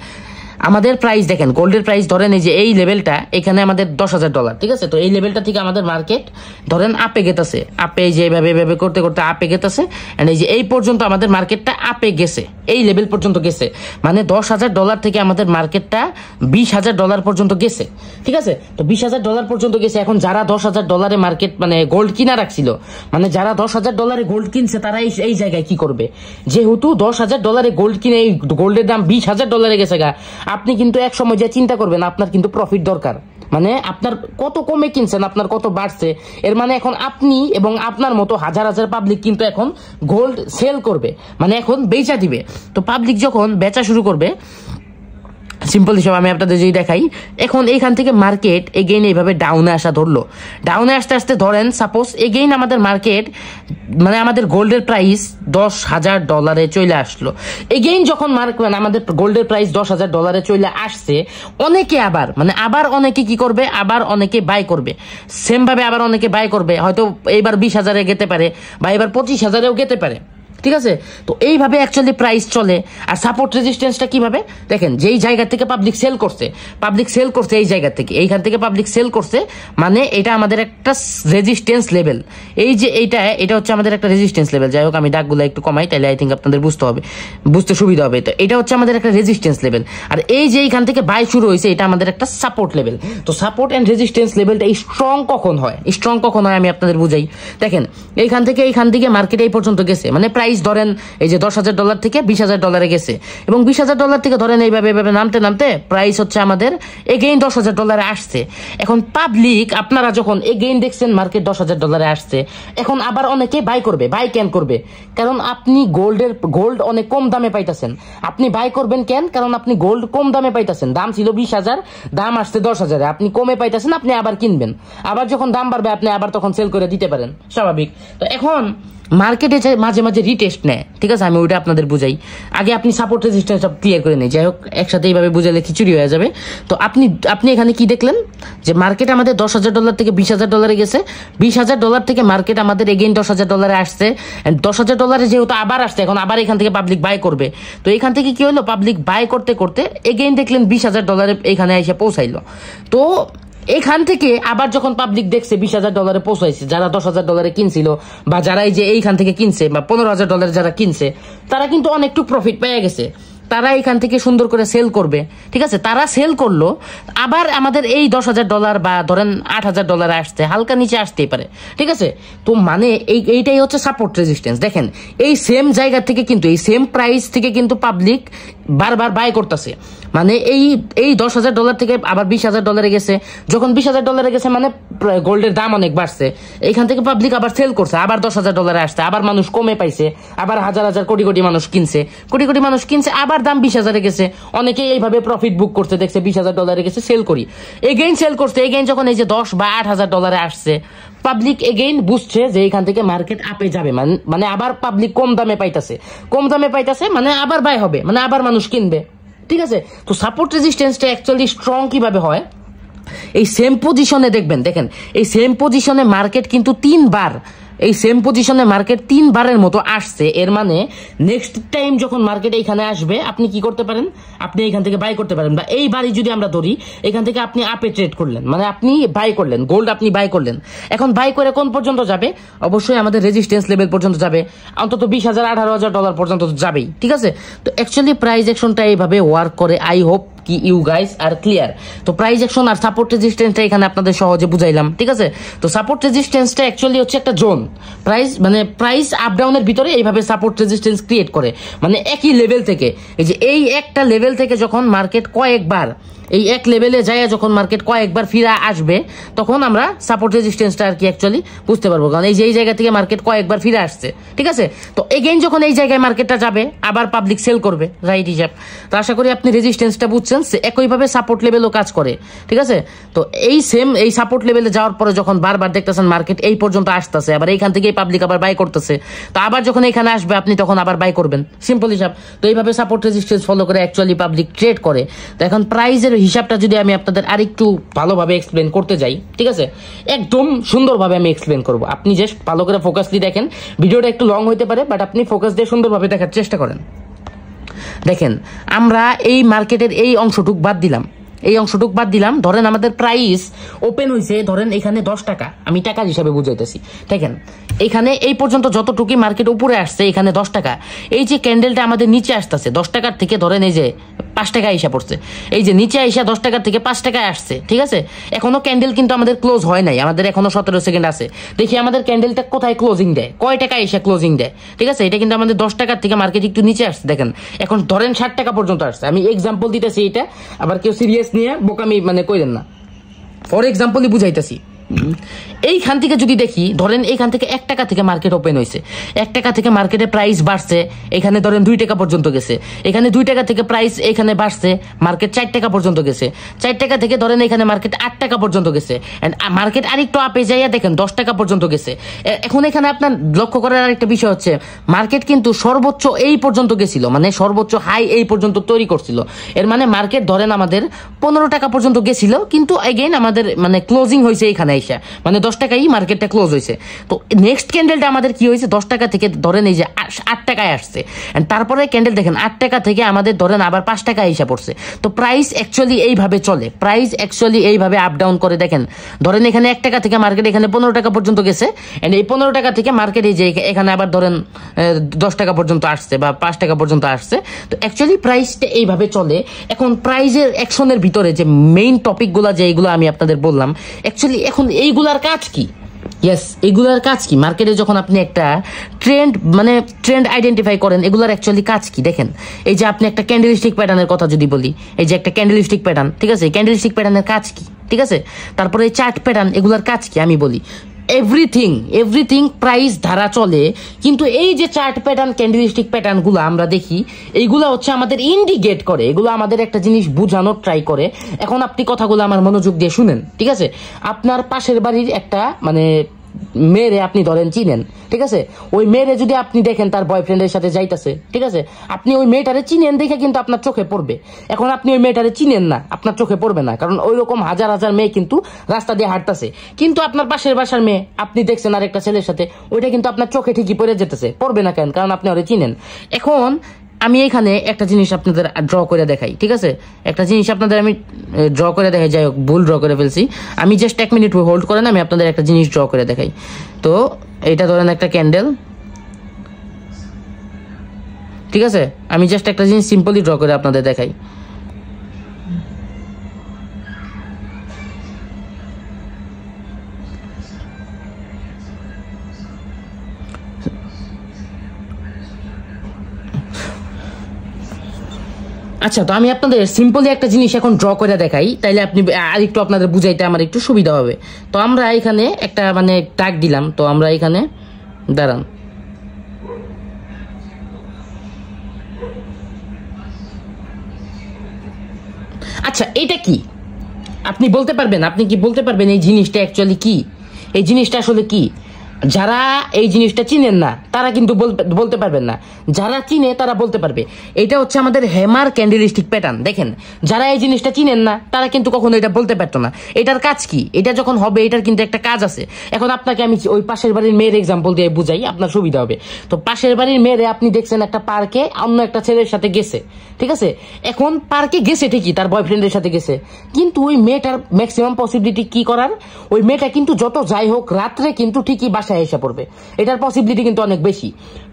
আমাদের প্রাইস, দেখেন গোল্ডের প্রাইস ধরেন এই যে এই লেভেলটা, এখানে আমাদের $10,000, ঠিক আছে। তো এই লেভেলটা থেকে আমাদের মার্কেট ধরেন আপে গেতেছে, আপে যে এভাবে করতে করতে আপে গেতেছে, এন্ড এই যে এই পর্যন্ত আমাদের মার্কেটটা আপে গেছে, এই লেভেল পর্যন্ত গেছে, মানে $10,000 থেকে আমাদের মার্কেটটা $20,000 পর্যন্ত গেছে, ঠিক আছে। তো $20,000 পর্যন্ত গেছে। এখন যারা $10,000 মার্কেট মানে গোল্ড কিনা রাখছিল, মানে যারা $10,000 গোল্ড কিনছে, তারা এই জায়গায় কি করবে, যেহেতু $10,000 গোল্ড কিনে এই গোল্ডের দাম $20,000 গেছে গা, আপনি কিন্তু এক সময় যা চিন্তা করবেন আপনার কিন্তু প্রফিট দরকার, মানে আপনার কত কমে কিনছেন, আপনার কত বাড়ছে, এর মানে এখন আপনি এবং আপনার মতো হাজার হাজার পাবলিক কিন্তু এখন গোল্ড সেল করবে, মানে এখন বেচা দিবে। তো পাবলিক যখন বেচা শুরু করবে, সিম্পল হিসাব আমি আপনাদের যদি দেখাই, এখন এইখান থেকে মার্কেট এগেইন এইভাবে ডাউনে আসা ধরলো, ডাউনে আসতে আসতে ধরেন সাপোজ এগেইন আমাদের মার্কেট মানে আমাদের গোল্ডের প্রাইস $10,000 চলে আসলো। এগেইন যখন মানে আমাদের গোল্ডের প্রাইস $10,000 চলে আসছে, অনেকে আবার অনেকে কি করবে, আবার অনেকে বাই করবে, সেম ভাবে আবার অনেকে বাই করবে, হয়তো এইবার 20,000-এ যেতে পারে বা এবার 25,000-এও যেতে পারে, ঠিক আছে। তো এইভাবে অ্যাকচুয়ালি প্রাইস চলে। আর সাপোর্ট রেজিস্ট্যান্সটা কিভাবে দেখেন, যেই জায়গা থেকে পাবলিক সেল করছে এই জায়গা থেকে, এইখান থেকে পাবলিক সেল করছে, মানে এটা আমাদের একটা রেজিস্ট্যান্স লেভেল, এই যে এটা হচ্ছে আমাদের একটা রেজিস্ট্যান্স লেভেল। যাই হোক আমি দাগগুলো একটু কমাই, তাহলে আই থিঙ্ক আপনাদের বুঝতে সুবিধা হবে। তো এটা হচ্ছে আমাদের একটা রেজিস্ট্যান্স লেভেল, আর এই যে এইখান থেকে বাই শুরু হয়েছে, এটা আমাদের একটা সাপোর্ট লেভেল। তো সাপোর্ট এন্ড রেজিস্ট্যান্স লেভেলটা স্ট্রং কখন হয় আমি আপনাদের বুঝাই। দেখেন এইখান থেকে মার্কেট এই পর্যন্ত গেছে, মানে প্রাইস ধরেন এই যে $10,000 থেকে $20,000-এ গেছে, এবং $20,000 থেকে ধরেন এইভাবে নামতে নামতে প্রাইস হচ্ছে আমাদের এগেইন $10,000-এ আসছে। এখন পাবলিক আপনারা যখন এগেইন দেখছেন মার্কেট $10,000-এ আসছে, এখন আবার অনেকে বাই করবে। বাই কেন করবে? কারণ আপনি গোল্ড অনেক কম দামে পাইতেছেন। আপনি বাই করবেন কেন? কারণ আপনি গোল্ড কম দামে পাইতেছেন। দাম ছিল 20,000, দাম আসছে 10,000-এ, আপনি কমে পাইতেছেন, আপনি আবার কিনবেন। আবার যখন দাম বাড়বে আপনি আবার তখন সেল করে দিতে পারেন, স্বাভাবিক। তো এখন মার্কেটে মাঝে মাঝে রিটেস্ট নেয়, ঠিক আছে, আমি ওইটা আপনাদের বুঝাই। আগে আপনি সাপোর্ট রেজিস্ট্যান্স সব ক্লিয়ার করে নেই। যাই হোক একসাথে এইভাবে বুঝালে খিচুড়ি হয়ে যাবে। তো আপনি এখানে কি দেখলেন যে মার্কেট আমাদের $10,000 থেকে $20,000-এ গেছে, $20,000 থেকে মার্কেট আমাদের এগেইন $10,000-এ আসছে, $10,000-এ যেহেতু আবার আসছে, এখন আবার এখান থেকে পাবলিক বাই করবে। তো এখান থেকে কি হলো, পাবলিক বাই করতে করতে এগেইন দেখলেন $20,000-এ এখানে এসে পৌঁছাইলো। তো এখান থেকে আবার যখন পাবলিক দেখছে $20,000-এ পৌঁছাইছে, যারা $10,000-এ কিনছিল বা যারা এই যে এইখান থেকে কিনছে বা $15,000 যারা কিনছে, তারা কিন্তু অনেকটু প্রফিট পেয়ে গেছে। তারা এখান থেকে সুন্দর করে সেল করবে, ঠিক আছে। তারা সেল করলো, আবার আমাদের এই $10,000 বা ধরেন $8,000 আসছে, হালকা নিচে আসতেই পারে, ঠিক আছে। তো মানে এইটাই হচ্ছে সাপোর্ট রেজিস্ট্যান্স। দেখেন এই সেম জায়গা থেকে কিন্তু, এই সেম প্রাইস থেকে কিন্তু পাবলিক বারবার বাই করতেছে, মানে এই $10,000 থেকে আবার $20,000-এ গেছে। যখন $20,000-এ গেছে মানে গোল্ডের দাম অনেক বাড়ছে, এইখান থেকে পাবলিক আবার সেল করছে, আবার $10,000-এ আসছে, আবার মানুষ কমে পাইছে, আবার হাজার হাজার কোটি কোটি মানুষ কিনছে, আবার দাম 20,000-এ গেছে। অনেকেই এইভাবে প্রফিট বুক করছে, দেখছে $20,000-এ গেছে, সেল করি, এগেইন সেল করছে। এগেইন যখন এই যে $10,000 বা $8,000-এ আসছে, পাবলিক এগেইন বুঝছে যে এইখান থেকে মার্কেট আপে যাবে, মানে আবার পাবলিক কম দামে পাইতেছে, মানে আবার বাই হবে, মানে আবার মানুষ কিনবে, ঠিক আছে। তো সাপোর্ট রেজিস্ট্যান্সটা অ্যাকচুয়ালি স্ট্রং কিভাবে হয়, এই সেম পজিশনে দেখেন এই সেম পজিশনে মার্কেট কিন্তু তিনবারের মতো আসছে। এর মানে নেক্সট টাইম যখন মার্কেট এইখানে আসবে, আপনি কি করতে পারেন, আপনি এইখান থেকে বাই করতে পারেন। বা এইবারই যদি আমরা ধরি, এখান থেকে আপনি আপে ট্রেড করলেন, মানে আপনি বাই করলেন, গোল্ড আপনি বাই করলেন। এখন বাই করে কোন পর্যন্ত যাবে? অবশ্যই আমাদের রেজিস্ট্যান্স লেভেল পর্যন্ত যাবে, অন্তত 20,000 $18,000 পর্যন্ত যাবেই, ঠিক আছে। তো অ্যাকচুয়ালি প্রাইস অ্যাকশনটা এইভাবে ওয়ার্ক করে। আই হোপ কি ইউ গাইস আর ক্লিয়ার। তো প্রাইস অ্যাকশন আর সাপোর্ট রেজিস্ট্যান্সটা এখানে আপনাদের সহজে বুঝাইলাম, ঠিক আছে। তো সাপোর্ট রেজিস্ট্যান্সটা অ্যাকচুয়ালি হচ্ছে একটা জোন, প্রাইস আপ ডাউনের ভিতরে এইভাবে সাপোর্ট রেজিস্ট্যান্স ক্রিয়েট করে, মানে একই লেভেল থেকে, এই যে এই একটা লেভেল থেকে যখন মার্কেট কয়েকবার এই এক লেভেলে যায়, যখন মার্কেট কয়েকবার ফিরে আসবে, তখন আমরা সাপোর্ট রেজিস্ট্যান্সটা আর কি অ্যাকচুয়ালি বুঝতে পারবো। কারণ এই যে এই জায়গা থেকে মার্কেট কয়েকবার ফিরে আসছে, ঠিক আছে। তো এগেইন যখন এই জায়গায় মার্কেটটা যাবে, আবার পাবলিক সেল করবে, রাইট হিসাব। তো আশা করি আপনি রেজিস্ট্যান্সটা বুঝছেন। দেখছেন একইভাবে সাপোর্ট লেভেলও কাজ করে, ঠিক আছে। তো এই সাপোর্ট লেভেলে যাওয়ার পরে যখন বারবার দেখতেছেন মার্কেট এই পর্যন্ত আসতেছে, আবার এইখান থেকে পাবলিক আবার বাই করতেছে, তো আবার যখন এখানে আসবে আপনি তখন আবার বাই করবেন, সিম্পল হিসাব। তো এইভাবে সাপোর্ট রেজিস্ট্যান্স ফলো করে অ্যাকচুয়ালি পাবলিক ট্রেড করে। তো এখন প্রাইজের হিসাবটা যদি আমি আপনাদের আরেকটু ভালোভাবে এক্সপ্লেন করতে যাই, ঠিক আছে, একদম সুন্দরভাবে আমি এক্সপ্লেন করবো। আপনি জাস্ট ভালো করে ফোকাসলি দেখেন, ভিডিওটা একটু লং হইতে পারে, বাট আপনি ফোকাস দিয়ে সুন্দরভাবে দেখার চেষ্টা করেন। দেখেন, আমরা এই মার্কেটের এই অংশটুক বাদ দিলাম, ধরেন আমাদের প্রাইস ওপেন হয়েছে, ধরেন এখানে 10 টাকা, আমি টাকার হিসাবে বুঝাইতেছি। দেখেন এখানে এই পর্যন্ত যতটুকু মার্কেট উপরে আসছে এখানে 10 টাকা, এই যে ক্যান্ডেলটা আমাদের নিচে আসতেছে 10 টাকার থেকে, ধরেন এই যে 5 টাকা আইসা পড়ছে, এই যে নিচে আইসা 10 টাকার থেকে 5 টাকায় আসছে, ঠিক আছে। এখনো ক্যান্ডেল কিন্তু আমাদের ক্লোজ হয় নাই, আমাদের এখনো 17 সেকেন্ড আছে। দেখি আমাদের ক্যান্ডেলটা কোথায় ক্লোজিং দেয়, কয় টাকা আইসা ক্লোজিং দেয়, ঠিক আছে। এটা কিন্তু আমাদের 10 টাকার থেকে মার্কেট একটু নিচে আসছে, দেখেন এখন ধরেন 60 টাকা পর্যন্ত আসছে। আমি এক্সাম্পল দিতেছি, এটা আবার কেউ সিরিয়াস নিয়ে বোকামি কইলেন না, ফর এক্সাম্পলই বুঝাইতেছি। এইখান থেকে যদি দেখি, ধরেন এইখান থেকে 1 টাকা থেকে মার্কেট ওপেন হয়েছে, 1 টাকা থেকে মার্কেটের প্রাইস বাড়ছে, এখানে ধরেন 2 টাকা পর্যন্ত গেছে, এখানে 2 টাকা থেকে প্রাইস এখানে বাড়ছে, মার্কেট 4 টাকা পর্যন্ত গেছে, 4 টাকা থেকে ধরেন এখানে মার্কেট 8 টাকা পর্যন্ত গেছে, এন্ড মার্কেট আরেকটু আপে যাইয়া দেখেন 10 টাকা পর্যন্ত গেছে। এখন এখানে আপনার লক্ষ্য করার আরেকটা বিষয় হচ্ছে, মার্কেট কিন্তু সর্বোচ্চ এই পর্যন্ত গেছিল, সর্বোচ্চ হাই এই পর্যন্ত তৈরি করছিল। এর মার্কেট ধরেন আমাদের 15 টাকা পর্যন্ত গেছিল, কিন্তু এগেইন আমাদের ক্লোজিং হয়েছে এখানে আইসা, 10 টাকায় মার্কেটটা ক্লোজ হয়েছে। তো নেক্সট ক্যান্ডেলটা আমাদের কি হয়েছে, 10 টাকা থেকে ধরেন এই যে 8 টাকায় আসছে, তারপরে ক্যান্ডেল দেখেন 8 টাকা থেকে আমাদের ধরেন আবার 5 টাকা এসে পড়ছে। তো প্রাইস অ্যাকচুয়ালি এইভাবে চলে, প্রাইস অ্যাকচুয়ালি এইভাবে আপ ডাউন করে। দেখেন ধরেন এখানে 1 টাকা থেকে মার্কেট এখানে 15 টাকা পর্যন্ত গেছে, এন্ড এই 15 টাকা থেকে মার্কেট এই যে এখানে আবার ধরেন 10 টাকা পর্যন্ত আসছে বা 5 টাকা পর্যন্ত আসছে। তো অ্যাকচুয়ালি প্রাইসটা এইভাবে চলে। এখন প্রাইজের অ্যাকশনের ভিতরে যে মেইন টপিকগুলো যে এইগুলো আমি আপনাদের বললাম, অ্যাকচুয়ালি এখন এইগুলার কাজ কি? ইয়েস, এগুলার কাজ কি? মার্কেটে যখন আপনি একটা ট্রেন্ড আইডেন্টিফাই করেন, এগুলার অ্যাকচুয়ালি কাজ কি? দেখেন এই যে আপনি একটা ক্যান্ডেলস্টিক প্যাটার্নের কথা যদি বলি, এই যে একটা ক্যান্ডেলস্টিক প্যাটার্ন, ঠিক আছে, ক্যান্ডেলস্টিক প্যাটার্নের কাজ কি, ঠিক আছে। তারপরে এই চার্ট প্যাটার্ন, এগুলার কাজ কি আমি বলি। এভরিথিং প্রাইস ধারা চলে, কিন্তু এই যে চার্ট প্যাটার্ন, ক্যান্ডেলস্টিক প্যাটার্ন গুলো আমরা দেখি, এইগুলা হচ্ছে আমাদের ইন্ডিকেট করে, এগুলো আমাদের একটা জিনিস বুঝানোর ট্রাই করে। এখন আপনি কথাগুলো আমার মনোযোগ দিয়ে শুনেন, ঠিক আছে। আপনার পাশের বাড়ির একটা মেয়েরে আপনি ধরেন চিনেন, ঠিক আছে। ওই মেয়েরে যদি আপনি দেখেন তার বয়ফ্রেন্ডের সাথে যাইতেছে, ঠিক আছে, আপনি ওই মেয়েটারে চিনেন দেখে কিন্তু আপনার চোখে পড়বে। এখন আপনি ওই মেয়েটারে চিনেন না, আপনার চোখে পড়বে না, কারণ ওই রকম হাজার হাজার মেয়ে কিন্তু রাস্তা দিয়ে হাঁটতেছে। কিন্তু আপনার পাশের বাসার মেয়ে আপনি দেখছেন আর একটা ছেলের সাথে, ওইটা কিন্তু আপনার চোখে ঠিকই পড়ে যেতেছে, পড়বে না কেন? কারণ আপনি ওরে চিনেন। এখন আমি এখানে একটা জিনিস আপনাদের ড্র করে দেখাই, ঠিক আছে, একটা জিনিস আপনাদের আমি ড্র করে দেখাই। যাই হোক, ভুল ড্র করে ফেলছি, আমি জাস্ট 1 মিনিট হোল্ড করেন, আমি আপনাদের একটা জিনিস ড্র করে দেখাই। তো এইটা ধরেন একটা ক্যান্ডেল, ঠিক আছে, আমি জাস্ট একটা জিনিস সিম্পলি ড্র করে আপনাদের দেখাই। আচ্ছা, তো আমি আপনাদের সিম্পলি একটা জিনিস এখন ড্র করে দেখাই, তাইলে আপনি আরেকটু আপনাদের বুঝাইতে আমার একটু সুবিধা হবে। তো আমরা এখানে একটা ট্যাগ দিলাম, তো আমরা এখানে দাঁড়ান, আচ্ছা এটা কি আপনি বলতে পারবেন? আপনি কি বলতে পারবেন এই জিনিসটা অ্যাকচুয়ালি কি? এই জিনিসটা আসলে কি? যারা এই জিনিসটা চিনেন না তারা কিন্তু বলতে পারবেন না, যারা চিনে তারা বলতে পারবে। এটা হচ্ছে আমাদের হ্যামার ক্যান্ডেলস্টিক প্যাটার্ন। দেখেন, যারা এই জিনিসটা চিনেন না তারা কিন্তু কখনো এটা বলতে পারতো না। এটার কাজ কি? এটা যখন হবে এটার কিন্তু একটা কাজ আছে। এখন আপনাকে আমি ওই পাশের বাড়ির মেয়ের এক্সাম্পল দিয়ে বুঝাই, আপনার সুবিধা হবে। তো পাশের বাড়ির মেয়েরে আপনি দেখছেন একটা পার্কে অন্য একটা ছেলের সাথে গেছে, ঠিক আছে। এখন পার্কে গেছে ঠিকই, তার বয়ফ্রেন্ডের সাথে গেছে, কিন্তু ওই মেয়েটার ম্যাক্সিমাম পসিবিলিটি কি করার, ওই মেয়েটা কিন্তু যত যাই হোক রাত্রে কিন্তু ঠিকই বাসায় এসে পড়বে। এটার পসিবিলিটি কিন্তু অনেক বেশি,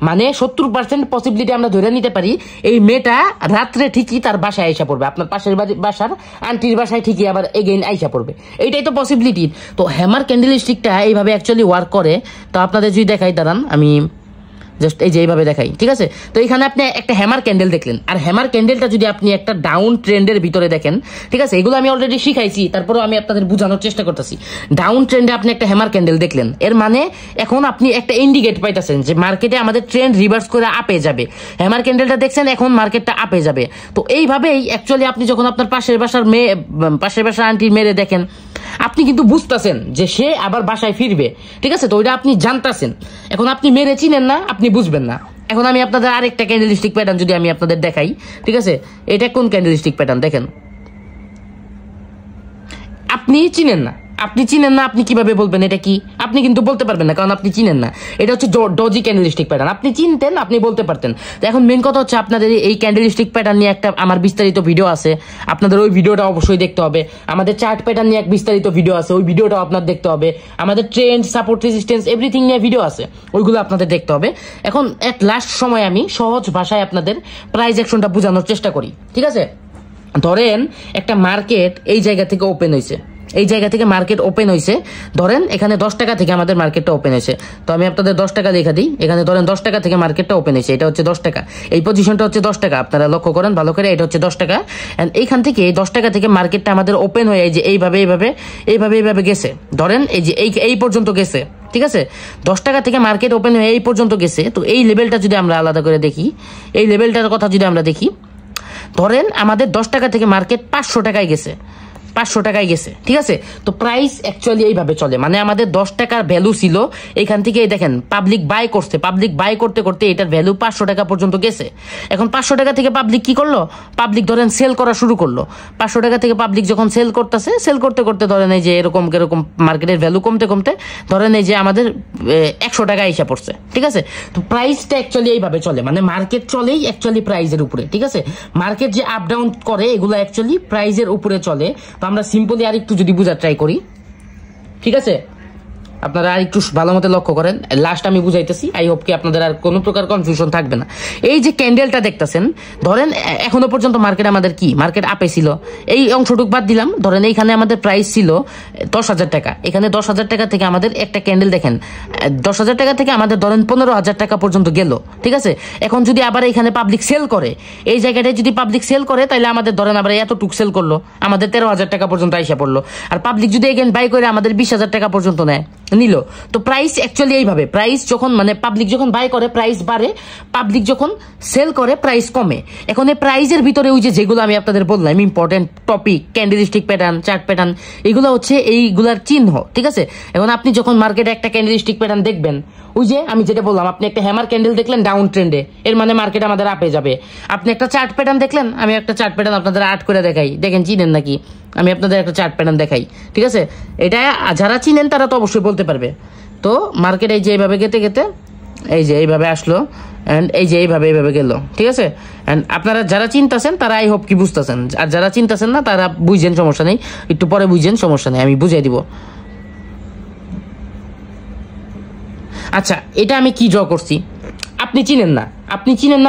70% পসিবিলিটি আমরা ধরে নিতে পারি এই মেয়েটা রাত্রে ঠিকই তার বাসায় আইসা পড়বে, আপনার পাশের বাসার আন্টির বাসায় ঠিকই আবার এগেইন আইসা পড়বে। এইটাই তো পসিবিলিটি। তো হ্যামার ক্যান্ডেলস্টিকটা এইভাবে অ্যাকচুয়ালি ওয়ার্ক করে। তো আপনাদের যদি দেখাই, দাঁড়ান আমি জাস্ট এই যে এইভাবে দেখাই, ঠিক আছে। তো এখানে আপনি একটা হ্যামার ক্যান্ডেল দেখলেন, আর হ্যামার ক্যান্ডেলটা যদি আপনি একটা ডাউন ট্রেন্ডের ভিতরে দেখেন, ঠিক আছে, এগুলো আমি অলরেডি শিখাইছি, তারপরেও আমি আপনাদের বোঝানোর চেষ্টা করতেছি। ডাউন ট্রেন্ডে আপনি একটা হ্যামার ক্যান্ডেল দেখলেন, এর মানে এখন আপনি একটা ইন্ডিকেট পাইতেছেন যে মার্কেটে আমাদের ট্রেন্ড রিভার্স করে আপে যাবে। হ্যামার ক্যান্ডেলটা দেখছেন, এখন মার্কেটটা আপে যাবে। তো এইভাবেই অ্যাকচুয়ালি আপনি যখন আপনার পাশের বাসার আন্টির মেরে দেখেন, আপনি কিন্তু বুঝতেছেন যে সে আবার বাসায় ফিরবে, ঠিক আছে। তো ওইটা আপনি জানতেছেন, এখন আপনি মেরে চিনেন না, আপনি বুঝবেন না। এখন আমি আপনাদের আরেকটা ক্যান্ডেলস্টিক প্যাটার্ন যদি আমি আপনাদের দেখাই, ঠিক আছে, এটা কোন ক্যান্ডেলস্টিক প্যাটার্ন দেখেন, আপনি চিনেন না, আপনি কিভাবে বলবেন এটা কি? আপনি কিন্তু বলতে পারবেন না, কারণ আপনি চিনেন না। এটা হচ্ছে ডজি ক্যান্ডেলস্টিক প্যাটার্ন। আপনি চিনতেন, আপনি বলতে পারতেন। তো এখন মেন কথা হচ্ছে আপনাদের এই ক্যান্ডেলস্টিক প্যাটার্ন নিয়ে একটা আমার বিস্তারিত ভিডিও আছে, আপনাদের ওই ভিডিওটা অবশ্যই দেখতে হবে। আমাদের চার্ট প্যাটার্ন নিয়ে এক বিস্তারিত ভিডিও আছে, ওই ভিডিওটাও আপনার দেখতে হবে। আমাদের ট্রেন্ড, সাপোর্ট, রেজিস্ট্যান্স এভরিথিং নিয়ে ভিডিও আছে, ওইগুলো আপনাদের দেখতে হবে। এখন এট লাস্ট সময় আমি সহজ ভাষায় আপনাদের প্রাইস অ্যাকশনটা বোঝানোর চেষ্টা করি, ঠিক আছে। ধরেন একটা মার্কেট এই জায়গা থেকে ওপেন হয়েছে, এই জায়গা থেকে মার্কেট ওপেন হয়েছে, ধরেন এখানে 10 টাকা থেকে আমাদের মার্কেটটা ওপেন হয়েছে। তো আমি আপনাদের 10 টাকা দেখা দিই, এখানে ধরেন 10 টাকা থেকে মার্কেটটা ওপেন হয়েছে, এটা হচ্ছে 10 টাকা, এই পজিশনটা হচ্ছে 10 টাকা, আপনারা লক্ষ্য করেন ভালো করে, এটা হচ্ছে 10 টাকা। এন্ড এইখান থেকে 10 টাকা থেকে মার্কেটটা আমাদের ওপেন হয়ে যে এইভাবে গেছে, ধরেন এই যে এই পর্যন্ত গেছে, ঠিক আছে। 10 টাকা থেকে মার্কেট ওপেন হয়ে এই পর্যন্ত গেছে। তো এই লেভেলটা যদি আমরা আলাদা করে দেখি, এই লেভেলটার কথা যদি আমরা দেখি, ধরেন আমাদের 10 টাকা থেকে মার্কেট 500 টাকায় গেছে, 500 টাকায় গেছে, ঠিক আছে। তো প্রাইস অ্যাকচুয়ালি এইভাবে চলে, মানে আমাদের 10 টাকার ভ্যালু ছিল, এখান থেকে দেখেন পাবলিক বাই করছে, পাবলিক বাই করতে করতে এটার ভ্যালু 500 টাকা পর্যন্ত গেছে। এখন 500 টাকা থেকে পাবলিক কি করলো, পাবলিক ধরেন সেল করা শুরু করলো। 500 টাকা থেকে পাবলিক যখন সেল করতেছে, সেল করতে করতে ধরেন এই যে এরকম মার্কেটের ভ্যালু কমতে কমতে ধরেন এই যে আমাদের 100 টাকা এসে পড়ছে, ঠিক আছে। তো প্রাইসটা অ্যাকচুয়ালি এইভাবে চলে, মানে মার্কেট চলেই অ্যাকচুয়ালি প্রাইসের উপরে, ঠিক আছে। মার্কেট যে আপ ডাউন করে এগুলো অ্যাকচুয়ালি প্রাইসের উপরে চলে। আমরা সিম্পলি আর একটু যদি বোঝার ট্রাই করি, ঠিক আছে, আপনারা আর একটু ভালো মতো লক্ষ্য করেন, লাস্ট আমি বুঝাইতেছি, আই হোপ কি আপনাদের আর কোনো প্রকার কনফিউশন থাকবে না। এই যে ক্যান্ডেলটা দেখতেছেন, ধরেন এখনো পর্যন্ত মার্কেট আমাদের কি, মার্কেট আপে ছিল, এই অংশটুক বাদ দিলাম, ধরেন এইখানে আমাদের প্রাইস ছিল 10,000 টাকা, এখানে 10,000 টাকা থেকে আমাদের একটা ক্যান্ডেল দেখেন 10,000 টাকা থেকে আমাদের ধরেন 15,000 টাকা পর্যন্ত গেল, ঠিক আছে। এখন যদি আবার এখানে পাবলিক সেল করে, এই জায়গাটায় যদি পাবলিক সেল করে, তাহলে আমাদের ধরেন আবার এতটুক সেল করলো, আমাদের 13,000 টাকা পর্যন্ত আইসা পড়লো। আর পাবলিক যদি এগেন বাই করে আমাদের 20,000 টাকা পর্যন্ত নেয়, নিল। তো প্রাইস অ্যাকচুয়ালি এইভাবে, প্রাইস যখন মানে পাবলিক যখন বাই করে প্রাইস বাড়ে, পাবলিক যখন সেল করে প্রাইস কমে। এখন এই প্রাইসের ভিতরে ওই যেগুলো আমি আপনাদের বললাম important topic, candlestick pattern, chart pattern, এগুলো হচ্ছে এইগুলার চিহ্ন, ঠিক আছে। এখন আপনি যখন মার্কেটে একটা ক্যান্ডেলস্টিক প্যাটার্ন দেখবেন, ওই যে আমি যেটা বললাম, আপনি একটা হ্যামার ক্যান্ডেল দেখলেন ডাউন ট্রেন্ডে, এর মানে মার্কেট আমাদের আপে যাবে। আপনি একটা চার্ট প্যাটার্ন দেখলেন, আমি একটা চার্ট প্যাটার্ন আপনাদের আর্ট করে দেখাই, দেখেন চিনেন নাকি, আমি আপনাদের একটা চার্ট প্যাটার্ন দেখাই, ঠিক আছে। এটা যারা চিনেন তারা তো অবশ্যই বলতে পারবে। তো মার্কেট এই যে এইভাবে গেতে গেতে এই যে এইভাবে আসলো, অ্যান্ড এই যে এইভাবে গেল, ঠিক আছে। অ্যান্ড আপনারা যারা চিনতেছেন তারা আই হোপ কি বুঝতেছেন, আর যারা চিনতেছেন না তারা বুঝছেন, সমস্যা নেই, একটু পরে বুঝছেন, সমস্যা নেই, আমি বুঝাই দিব। আচ্ছা, এটা আমি কি ড্র করছি, আপনি চিনেন না,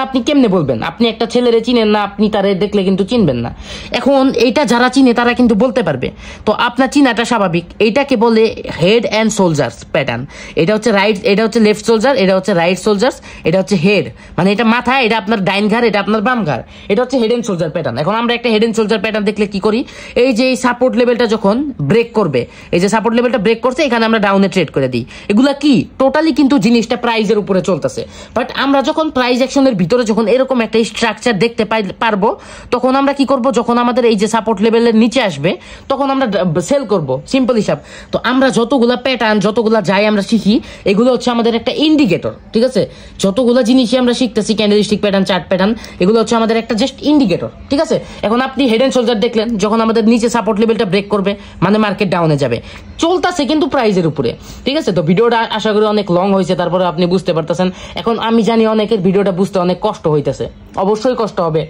আপনি কেমনে বলবেন? আপনি একটা ছেলেরে চিনেন না, আপনি তারে দেখলে কিন্তু চিনবেন না। এখন এইটা যারা চিনে তারা কিন্তু বলতে পারবে। তো আপনার চিনাটা স্বাভাবিক। এইটাকে বলে হেড অ্যান্ড সোলজার্স প্যাটার্ন। এটা হচ্ছে রাইট, এটা হচ্ছে লেফট সোলজার, এটা হচ্ছে রাইট সোলজার্স, এটা হচ্ছে হেড, মানে এটা মাথা, এটা আপনার ডাইন ঘাড়, এটা আপনার বাম ঘাড়, এটা হচ্ছে হেড অ্যান্ড সোলজার প্যাটার্ন। এখন আমরা একটা হেড অ্যান্ড সোলজার প্যাটার্ন দেখলে কি করি, এই যে এই সাপোর্ট লেভেলটা যখন ব্রেক করবে, এই যে সাপোর্ট লেভেলটা ব্রেক করছে, এখানে আমরা ডাউনে ট্রেড করে দিই। এগুলা কি টোটালি কিন্তু জিনিসটা প্রাইজের উপরে চলতেছে। বাট আমরা যখন প্রাইস অ্যাকশনের ভিতরে যখন এরকম একটা স্ট্রাকচার দেখতে পারবো, তখন আমরা কি করব, যখন আমাদের এই যে সাপোর্ট লেভেলের নিচে আসবে তখন আমরা সেল করব, সিম্পল হিসাব। তো আমরা যতগুলা প্যাটার্ন, যতগুলা যাই আমরা শিখি, এগুলো হচ্ছে আমাদের একটা ইন্ডিকেটর, ঠিক আছে। যতগুলো জিনিসই আমরা শিখতেছি, ক্যান্ডেলস্টিক প্যাটার্ন, চার্ট প্যাটার্ন, এগুলো হচ্ছে আমাদের একটা জাস্ট ইন্ডিকেটর, ঠিক আছে। এখন আপনি হেড এন্ড শোল্ডার দেখলেন, যখন আমাদের নিচে সাপোর্ট লেভেলটা ব্রেক করবে মানে মার্কেট ডাউনে যাবে, চলতেছে কিন্তু প্রাইজের উপরে, ঠিক আছে। তো ভিডিওটা আশা করি অনেক লং হয়েছে, তারপরে আপনি বুঝতে পারতেছেন। এখন আমি জানি অনেকের ভিডিওটা বুঝতে অনেক কষ্ট হইতেছে, অবশ্যই কষ্ট হবে,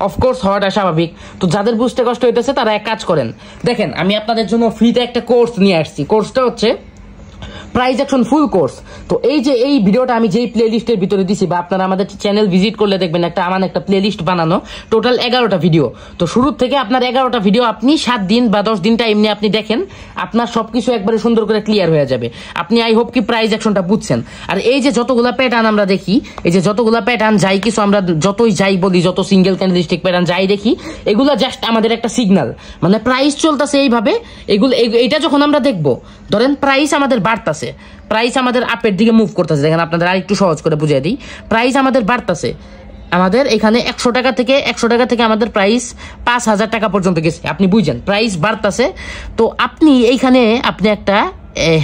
অফকোর্স হওয়াটা স্বাভাবিক। তো যাদের বুঝতে কষ্ট হইতেছে তারা এক কাজ করেন, দেখেন আমি আপনাদের জন্য ফ্রিতে একটা কোর্স নিয়ে আসছি। কোর্সটা হচ্ছে প্রাইস অ্যাকশন ফুল কোর্স। তো এই যে এই ভিডিওটা আমি যেই প্লে লিস্টের ভিতরে দিছি, বা আপনারা আমাদের চ্যানেল ভিজিট করলে দেখবেন একটা প্লে লিস্ট বানানো, টোটাল 11টা ভিডিও। তো শুরু থেকে আপনার 11টা ভিডিও আপনি 7 দিন বা 10 দিন টাইম নিয়ে আপনি দেখেন, আপনার সবকিছু একবারে সুন্দর করে ক্লিয়ার হয়ে যাবে। আপনি আই হোপ কি প্রাইস অ্যাকশনটা বুঝছেন। আর এই যে যতগুলা প্যাটার্ন আমরা দেখি, এই যে যতগুলা প্যাটার্ন যাই কিছু আমরা যতই যাই বলি, যত সিঙ্গেল ক্যান্ডেলস্টিক প্যাটার্ন যাই দেখি, এগুলা জাস্ট আমাদের একটা সিগন্যাল, মানে প্রাইস চলতেছে এইভাবে। এইটা যখন আমরা দেখবো, ধরেন প্রাইস আমাদের বাড়তেছে, প্রাইস আমাদের আপের দিকে মুভ করতেছে। দেখেন আপনাদের আর একটু সহজ করে বুঝিয়ে দিই, প্রাইস আমাদের বাড়তেছে, আমাদের এখানে 100 টাকা থেকে আমাদের প্রাইস 5000 টাকা পর্যন্ত গেছে। আপনি বুঝছেন প্রাইস বাড়তেছে। তো আপনি এইখানে আপনি একটা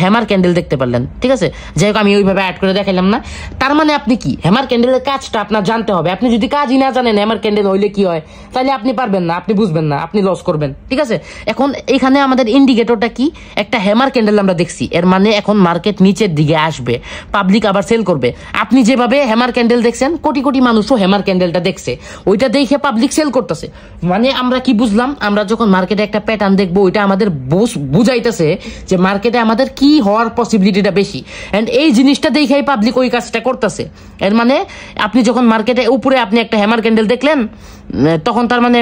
হ্যামার ক্যান্ডেল দেখতে পারলেন, ঠিক আছে, যাই হোক আমি ওইভাবে অ্যাড করে দেখাইলাম না। তার মানে আপনি কি হ্যামার ক্যান্ডেলের কাজটা আপনার জানতে হবে। আপনি যদি কাজই না জানেন হ্যামার ক্যান্ডেল হইলে কি হয়, তাহলে আপনি পারবেন না, আপনি বুঝবেন না, আপনি লস করবেন, ঠিক আছে। এখন এখানে আমাদের ইন্ডিকেটরটা কি, একটা হ্যামার ক্যান্ডেল আমরা দেখছি, এর মানে এখন মার্কেট নিচের দিকে আসবে, পাবলিক আবার সেল করবে। আপনি যেভাবে হ্যামার ক্যান্ডেল দেখছেন, কোটি কোটি মানুষও হ্যামার ক্যান্ডেলটা দেখছে, ওইটা দেখে পাবলিক সেল করতেছে। মানে আমরা কি বুঝলাম, আমরা যখন মার্কেটে একটা প্যাটার্ন দেখবো, ওইটা আমাদের বুঝাইতেছে যে মার্কেটে আমাদের কি হওয়ার পসিবিলিটিটা বেশি, এন্ড এই জিনিসটা দেখেই পাবলিক ওই কাজটা করতেছে। এর মানে আপনি যখন মার্কেটে উপরে আপনি একটা হ্যামার ক্যান্ডেল দেখলেন, তখন তার মানে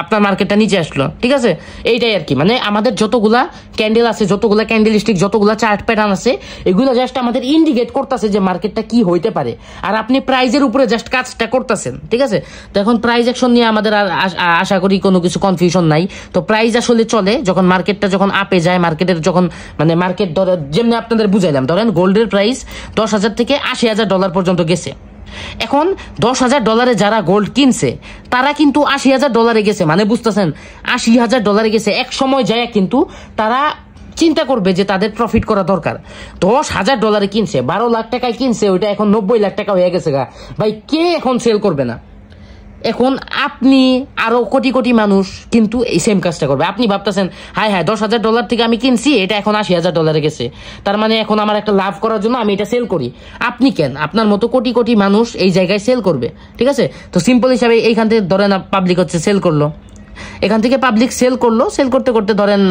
আপনার মার্কেটটা নিচে আসলো, ঠিক আছে। এইটাই আর কি, মানে আমাদের যতগুলা ক্যান্ডেল আছে, যতগুলা ক্যান্ডেলস্টিক, যতগুলা চার্ট প্যাটার্ন আছে, এগুলো জাস্ট আমাদের ইন্ডিকেট করতেছে যে মার্কেটটা কি হইতে পারে। আর আপনি প্রাইজের উপরে জাস্ট কাজটা করতেছেন, ঠিক আছে। তো এখন প্রাইস অ্যাকশন নিয়ে আমাদের আশা করি কোনো কিছু কনফিউশন নাই। তো প্রাইস আসলে চলে যখন মার্কেটটা যখন আপে যায়, মার্কেটের যখন মানে মার্কেট ধরে যেমনি আপনাদের বুঝাইলাম, ধরেন গোল্ডের প্রাইস $10,000 থেকে $80,000 পর্যন্ত গেছে। এখন $10,000 যারা গোল্ড কিনছে, তারা কিন্তু $80,000 গেছে, মানে বুঝতেছেন $80,000 গেছে। এক সময় যায় কিন্তু তারা চিন্তা করবে যে তাদের প্রফিট করা দরকার। $10,000 কিনছে, 12 লাখ টাকায় কিনছে, ওইটা এখন 90 লাখ টাকা হয়ে গেছে গা ভাই, কে এখন সেল করবে না? এখন আপনি আরো কোটি কোটি মানুষ কিন্তু এই সেম কাজটা করবে। আপনি ভাবতেছেন হায় হায় $10,000 থেকে আমি কিনছি, এটা এখন $80,000 গেছে, তার মানে এখন আমার একটা লাভ করার জন্য আমি এটা সেল করি। আপনি কেন, আপনার মতো কোটি কোটি মানুষ এই জায়গায় সেল করবে, ঠিক আছে। তো সিম্পল হিসাবে এইখান থেকে ধরেন পাবলিক হচ্ছে সেল করলো, এখান থেকে পাবলিক সেল করলো, সেল করতে করতে ধরেন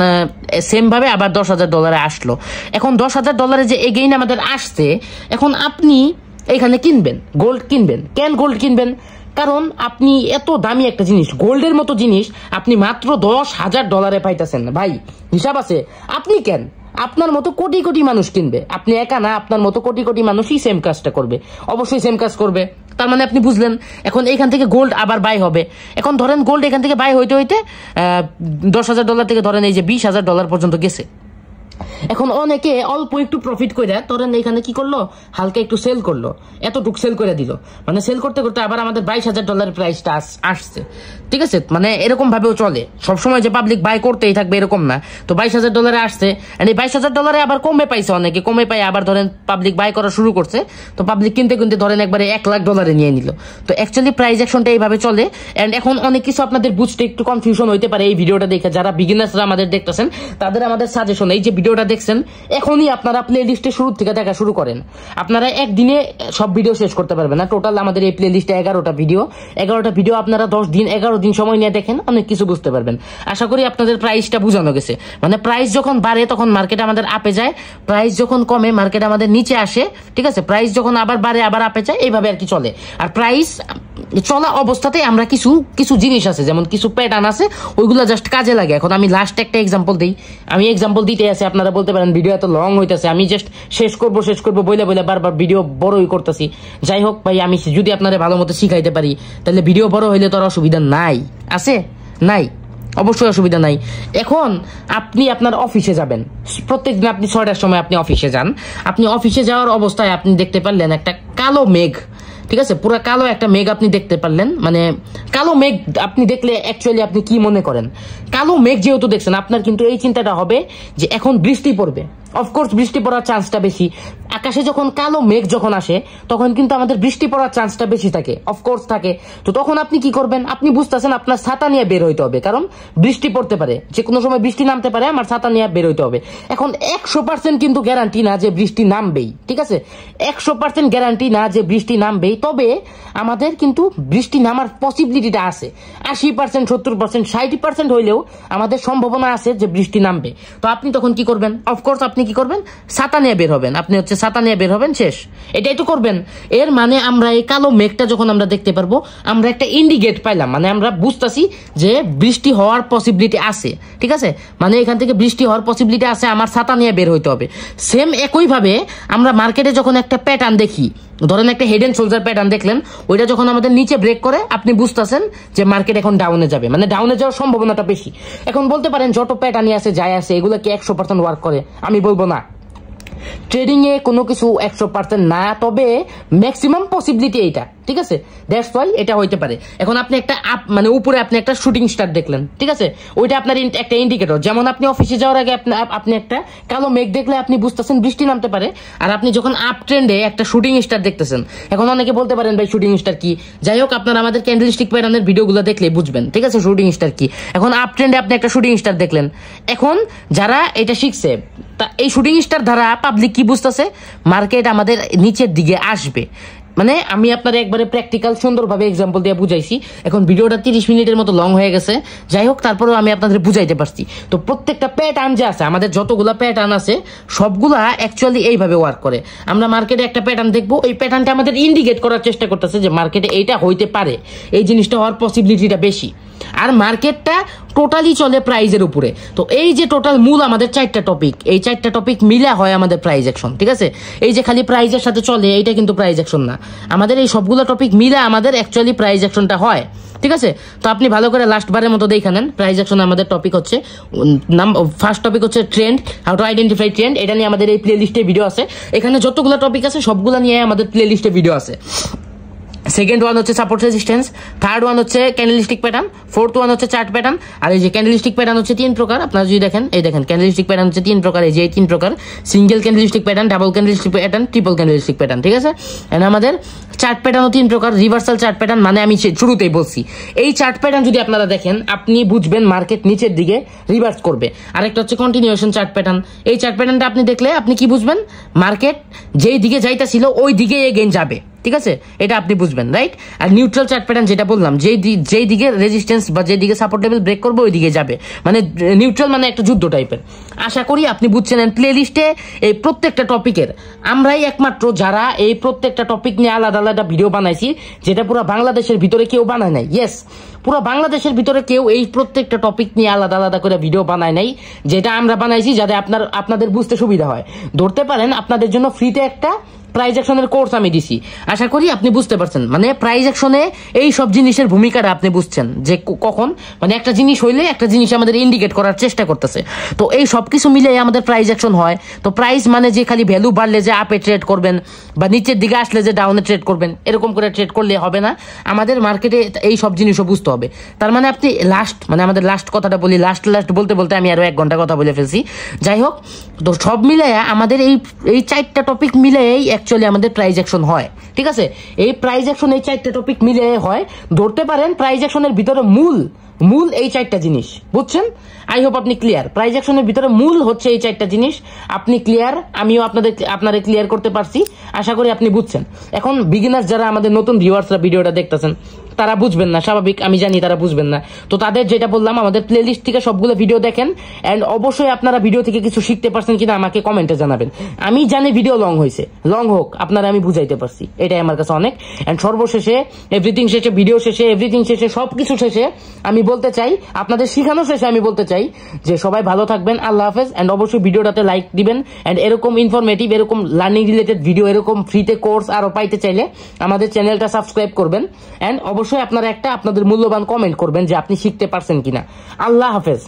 সেম ভাবে আবার $10,000 আসলো। এখন $10,000 যে এগেইন আমাদের আসছে, এখন আপনি এইখানে কিনবেন, গোল্ড কিনবেন। কেন গোল্ড কিনবেন? কারণ আপনি এত দামি একটা জিনিস, গোল্ডের মতো জিনিস আপনি মাত্র $10,000 পাইতেছেন ভাই, হিসাব আছে। আপনি কেন, আপনার মতো কোটি কোটি মানুষ কিনবে, আপনি একা না, আপনার মতো কোটি কোটি মানুষই সেম কাজটা করবে, অবশ্যই সেম কাজ করবে। তার মানে আপনি বুঝলেন, এখন এইখান থেকে গোল্ড আবার বাই হবে। এখন ধরেন গোল্ড এখান থেকে বাই হইতে হইতে $10,000 থেকে ধরেন এই যে $20,000 পর্যন্ত গেছে। এখন অনেকে অল্প একটু প্রফিট করে ধরেন এইখানে কি করলো, হালকা একটু সেল করলো, এতটুকু সেল করে দিল, মানে সেল করতে করতে আবার আমাদের $22,000 প্রাইসটা আসছে, ঠিক আছে। মানে এরকম ভাবেও চলে, সবসময় যে পাবলিক বাই করতেই থাকবে এরকম না। তো $22,000 আসছে, এই $22,000 আবার কমে পাইছে, অনেকে কমে পাই আবার ধরেন পাবলিক বাই করা শুরু করছে। তো পাবলিক কিনতে কিনতে ধরেন একবারে $1,00,000 নিয়ে নিল। তো অ্যাকচুয়ালি প্রাইস অ্যাকশনটা এইভাবে চলে। এন্ড এখন অনেক কিছু আপনাদের বুঝতে একটু কনফিউশন হইতে পারে এই ভিডিওটা দেখে, যারা বিগিনার্সরা আমাদের দেখতেছেন তাদের আমাদের সাজেশন, এই যে ভিডিওটা দেখছেন এখনই আপনারা প্লে লিস্টে শুরু থেকে দেখা শুরু করেন। আপনারা একদিনে সব ভিডিও শেষ করতে পারবেন না। টোটাল আমাদের এই প্লে লিস্টে 11টা ভিডিও আপনারা 11 দিন সময় নিয়ে দেখেন, অনেক কিছু বুঝতে পারবেন। আশা করি আপনাদের প্রাইসটা বোঝানো গেছে। মানে প্রাইস যখন বাড়ে তখন মার্কেট আমাদের আপে যায়, প্রাইস যখন কমে মার্কেট আমাদের নিচে আসে, ঠিক আছে। প্রাইস যখন আবার বাড়ে আবার আপে যায়, এইভাবে আর কি চলে। আর প্রাইস চলা অবস্থাতে আমরা কিছু জিনিস আছে, যেমন কিছু প্যাটার্ন আছে, ওইগুলো জাস্ট কাজে লাগে। এখন আমি লাস্ট একটা এক্সাম্পল দিই, আমি এক্সাম্পল দিতে আছে, আপনারা বলতে পারেন ভিডিও এত লং হইতেছে, আমি জাস্ট শেষ করবো বইলে বারবার ভিডিও বড়ই করতেছি। যাই হোক ভাই, আমি যদি আপনারা ভালো মতো শিখাইতে পারি তাহলে ভিডিও বড় হইলে তো আর অসুবিধা নাই, আছে নাই, অবশ্যই অসুবিধা নাই। এখন আপনি আপনার অফিসে যাবেন, প্রত্যেকদিন আপনি 6টার সময় আপনি অফিসে যান। আপনি অফিসে যাওয়ার অবস্থায় আপনি দেখতে পারলেন একটা কালো মেঘ, ঠিক আছে, পুরো কালো একটা মেঘ আপনি দেখতে পারলেন। মানে কালো মেঘ আপনি দেখলে অ্যাকচুয়ালি আপনি কি মনে করেন? কালো মেঘ যেহেতু দেখছেন, আপনার কিন্তু এই চিন্তাটা হবে যে এখন বৃষ্টি পড়বে। অফকোর্স বৃষ্টি পড়ার চান্সটা বেশি, আকাশে যখন কালো মেঘ যখন আসে তখন কিন্তু আমাদের বৃষ্টি পড়ার চান্সটা বেশি থাকে, অফকোর্স থাকে। তো তখন আপনি কি করবেন? আপনি বুঝতেছেন আপনার ছাতা নিয়ে বের হইতে হবে, কারণ বৃষ্টি পড়তে পারে, যে কোনো সময় বৃষ্টি নামতে পারে, আমার ছাতা নিয়ে বের হইতে হবে। এখন 100% কিন্তু গ্যারান্টি না যে বৃষ্টি নামবেই, ঠিক আছে, 100% গ্যারান্টি না যে বৃষ্টি নামবেই, তবে আমাদের কিন্তু বৃষ্টি নামার পসিবিলিটিটা আছে। 80%, 70%, 60% হইলেও আমাদের সম্ভাবনা আছে যে বৃষ্টি নামবে। তো আপনি তখন কি করবেন? অফকোর্স আপনি কি করবেন, ছাতা নিয়ে বের হবেন, আপনি হচ্ছে ছাতা নিয়ে বের হবেন, শেষ, এটাই তো করবেন। এর মানে আমরা এই কালো মেঘটা যখন আমরা দেখতে পারবো, আমরা একটা ইন্ডিকেট পাইলাম, মানে আমরা বুঝতেছি যে বৃষ্টি হওয়ার পসিবিলিটি আছে, ঠিক আছে, মানে এখান থেকে বৃষ্টি হওয়ার পসিবিলিটি আছে, আমার ছাতা নিয়ে বের হইতে হবে। সেম একইভাবে আমরা মার্কেটে যখন একটা প্যাটার্ন দেখি, ধরেন একটা হেড এন্ড শোল্ডার প্যাটার্ন দেখলেন, ওইটা যখন আমাদের নিচে ব্রেক করে, আপনি বুঝতেছেন যে মার্কেট এখন ডাউনে যাবে, মানে ডাউনে যাওয়ার সম্ভাবনাটা বেশি। এখন বলতে পারেন যত প্যাটার্নই আছে যাই আছে এগুলো কি 100% ওয়ার্ক করে? আমি বলবো না। ট্রেডিং এ কোনো কিছু 100% না, তবে ম্যাক্সিমাম পসিবিলিটি এইটা, ঠিক আছে, দ্যাটস ওয়াই এটা হইতে পারে। এখন আপনি একটা মানে উপরে আপনি একটা শুটিং স্টার দেখলেন, ঠিক আছে, ওইটা আপনার একটা ইন্ডিকেটর। যেমন আপনি অফিসে যাওয়ার আগে আপনি একটা কালো মেঘ দেখলে আপনি বুঝতেছেন বৃষ্টি নামতে পারে, আর আপনি যখন আপ ট্রেন্ডে একটা শুটিং স্টার দেখতেছেন, এখন অনেকে বলতে পারেন ভাই শুটিং স্টার কি? যাই হোক, আপনারা আমাদের ক্যান্ডেলস্টিক প্যাটার্নের ভিডিওগুলো দেখলে বুঝবেন, ঠিক আছে, শুটিং স্টার কি। এখন আপ ট্রেন্ডে আপনি একটা শুটিং স্টার দেখলেন, এখন যারা এটা শিখছে, তা এই শুটিং স্টার দ্বারা পাবলিক কি বুঝতেছে, মার্কেট আমাদের নিচের দিকে আসবে। মানে আমি আপনার একবারে প্র্যাকটিক্যাল সুন্দরভাবে এক্সাম্পল দিয়ে বুঝাইছি। এখন ভিডিওটা 30 মিনিটের মতো লং হয়ে গেছে, যাই হোক, তারপরেও আমি আপনাদের বুঝাইতে পারছি। তো প্রত্যেকটা প্যাটার্ন যে আছে, আমাদের যতগুলা প্যাটার্ন আছে সবগুলা অ্যাকচুয়ালি এইভাবে ওয়ার্ক করে। আমরা মার্কেটে একটা প্যাটার্ন দেখবো, ওই প্যাটার্নটা আমাদের ইন্ডিকেট করার চেষ্টা করতেছে যে মার্কেটে এইটা হইতে পারে, এই জিনিসটা হওয়ার পসিবিলিটিটা বেশি। আর মার্কেটটা টোটালি চলে প্রাইজের উপরে। তো এই যে টোটাল মূল আমাদের 4টা টপিক, এই 4টা টপিক মিলা হয় আমাদের প্রাইজ অ্যাকশন, ঠিক আছে। এই যে খালি প্রাইজের সাথে চলে এইটা কিন্তু প্রাইজ অ্যাকশন না, আমাদের এই সবগুলো টপিক মিলে আমাদের অ্যাকচুয়ালি প্রাইজ অ্যাকশনটা হয়, ঠিক আছে। তো আপনি ভালো করে লাস্ট বারের মতো দেখে নেন। প্রাইজ অ্যাকশন আমাদের টপিক হচ্ছে, ফার্স্ট টপিক হচ্ছে trend, how to identify trend. এটা নিয়ে আমাদের এই প্লে লিস্টে ভিডিও আছে, এখানে যতগুলো টপিক আছে সবগুলো নিয়ে আমাদের প্লে লিস্টে ভিডিও আছে। সেকেন্ড ওয়ান হচ্ছে সাপোর্ট রেজিস্ট্যান্স, থার্ড ওয়ান হচ্ছে ক্যান্ডেলস্টিক প্যাটার্ন, ফোর্থ ওয়ান হচ্ছে চার্ট প্যাটার্ন। আর এই যে ক্যান্ডেলস্টিক প্যাটার্ন হচ্ছে 3 প্রকার, আপনারা যদি দেখেন, এই দেখেন ক্যান্ডেলস্টিক প্যাটার্ন হচ্ছে 3 প্রকার, এই যে 3 প্রকার, single candlestick pattern, double candlestick pattern, triple candlestick pattern, ঠিক আছে। এন্ড আমাদের চার্ট প্যাটার্নও 3 প্রকার, রিভার্সাল চার্ট প্যাটার্ন, মানে আমি শুরুতেই বলছি, এই চার্ট প্যাটার্ন যদি আপনারা দেখেন আপনি বুঝবেন মার্কেট নিচের দিকে রিভার্স করবে। আরেকটা হচ্ছে কন্টিনিউয়েশন চার্ট প্যাটার্ন, এই চার্ট প্যাটার্নটা আপনি দেখলে আপনি কি বুঝবেন, মার্কেট যেই দিকে যাইতেছিল ওই দিকে এগেইন যাবে, ঠিক আছে, এটা আপনি বুঝবেন, রাইট। আর নিউট্রাল চার্ট প্যাটার্ন যেটা বললাম, যেই দিকে রেজিস্ট্যান্স বা যেই দিকে সাপোর্ট লেভেল ব্রেক করবে ওই দিকে যাবে, মানে নিউট্রাল মানে একটা যুদ্ধ টাইপের। আশা করি আপনি বুঝছেন। প্লে লিস্টে এই প্রত্যেকটা টপিকের আমরাই একমাত্র যারা এই প্রত্যেকটা টপিক নিয়ে আলাদা আলাদা ভিডিও বানাইছি, যেটা পুরো বাংলাদেশের ভিতরে কেউ বানায় নাই। ইয়েস, পুরো বাংলাদেশের ভিতরে কেউ এই প্রত্যেকটা টপিক নিয়ে আলাদা আলাদা করে ভিডিও বানায় নাই, যেটা আমরা বানাইছি যাতে আপনাদের বুঝতে সুবিধা হয়। ধরতে পারেন আপনাদের জন্য ফ্রিতে একটা প্রাইজ অ্যাকশনের কোর্স আমি দিছি, আশা করি আপনি বুঝতে পারছেন। মানে প্রাইজ অ্যাকশনে এই সব জিনিসের ভূমিকাটা আপনি বুঝছেন, যে কখন মানে একটা জিনিস হইলে একটা জিনিস আমাদের ইন্ডিকেট করার চেষ্টা করতেছে। তো এই সব কিছু মিলে আমাদের প্রাইজ অ্যাকশন হয়। তো প্রাইস মানে যে খালি ভ্যালু বাড়লে যে আপে ট্রেড করবেন বা নিচের দিকে আসলে যে ডাউনে ট্রেড করবেন, এরকম করে ট্রেড করলে হবে না। আমাদের মার্কেটে এই সব জিনিসও বুঝতে হবে। তার মানে আপনি মানে আমাদের লাস্ট কথাটা বলি, লাস্ট বলতে বলতে আমি আরো 1 ঘন্টা কথা বলে ফেলছি। যাই হোক, তো সব মিলে আমাদের এই 4টা টপিক মিলেই অ্যাকচুয়ালি আমাদের প্রাইজ অ্যাকশন হয়, ঠিক আছে। এই প্রাইজ অ্যাকশন এই 4টা টপিক মিলে হয়। ধরতে পারেন প্রাইজ অ্যাকশনের ভিতরে মূল এই 4টা জিনিস, বুঝছেন? আই হোপ আপনি ক্লিয়ার। প্রাইজ অ্যাকশনের ভিতরে মূল হচ্ছে এই 4টা জিনিস। আপনি ক্লিয়ার, আমিও আপনাদের ক্লিয়ার করতে পারছি, আশা করি আপনি বুঝছেন। এখন বিগিনার্স যারা আমাদের নতুন ভিউয়ার্সরা ভিডিওটা দেখতেছেন, তারা বুঝবেন না, স্বাভাবিক, আমি জানি তারা বুঝবেন না। তো তাদের যেটা বললাম, আমাদের প্লে লিস্ট থেকে সবগুলো ভিডিও দেখেন, এন্ড অবশ্যই আপনারা ভিডিও থেকে কিছু শিখতে পারছেন কিনা আমাকে কমেন্টে জানাবেন। আমি জানি ভিডিও লং হয়েছে, লং হোক, আপনারা আমি বুঝাইতে পারছি, এটাই আমার কাছে অনেক। এন্ড সর্বশেষে এভরিথিং শেষে, ভিডিও শেষে, এভরিথিং শেষে, সবকিছু শেষে আমি বলতে চাই, আপনাদের শিখানো শেষে আমি বলতে চাই যে সবাই ভালো থাকবেন, আল্লাহ হাফেজ। এন্ড অবশ্যই ভিডিওটাতে লাইক দিবেন। এন্ড এরকম ইনফরমেটিভ, এরকম লার্নিং রিলেটেড ভিডিও, এরকম ফ্রিতে কোর্স আরো পাইতে চাইলে আমাদের চ্যানেলটা সাবস্ক্রাইব করবেন। এন্ড অবশ্যই আপনারা আপনাদের মূল্যবান কমেন্ট করবেন যে আপনি শিখতে পারছেন কিনা। আল্লাহ হাফেজ।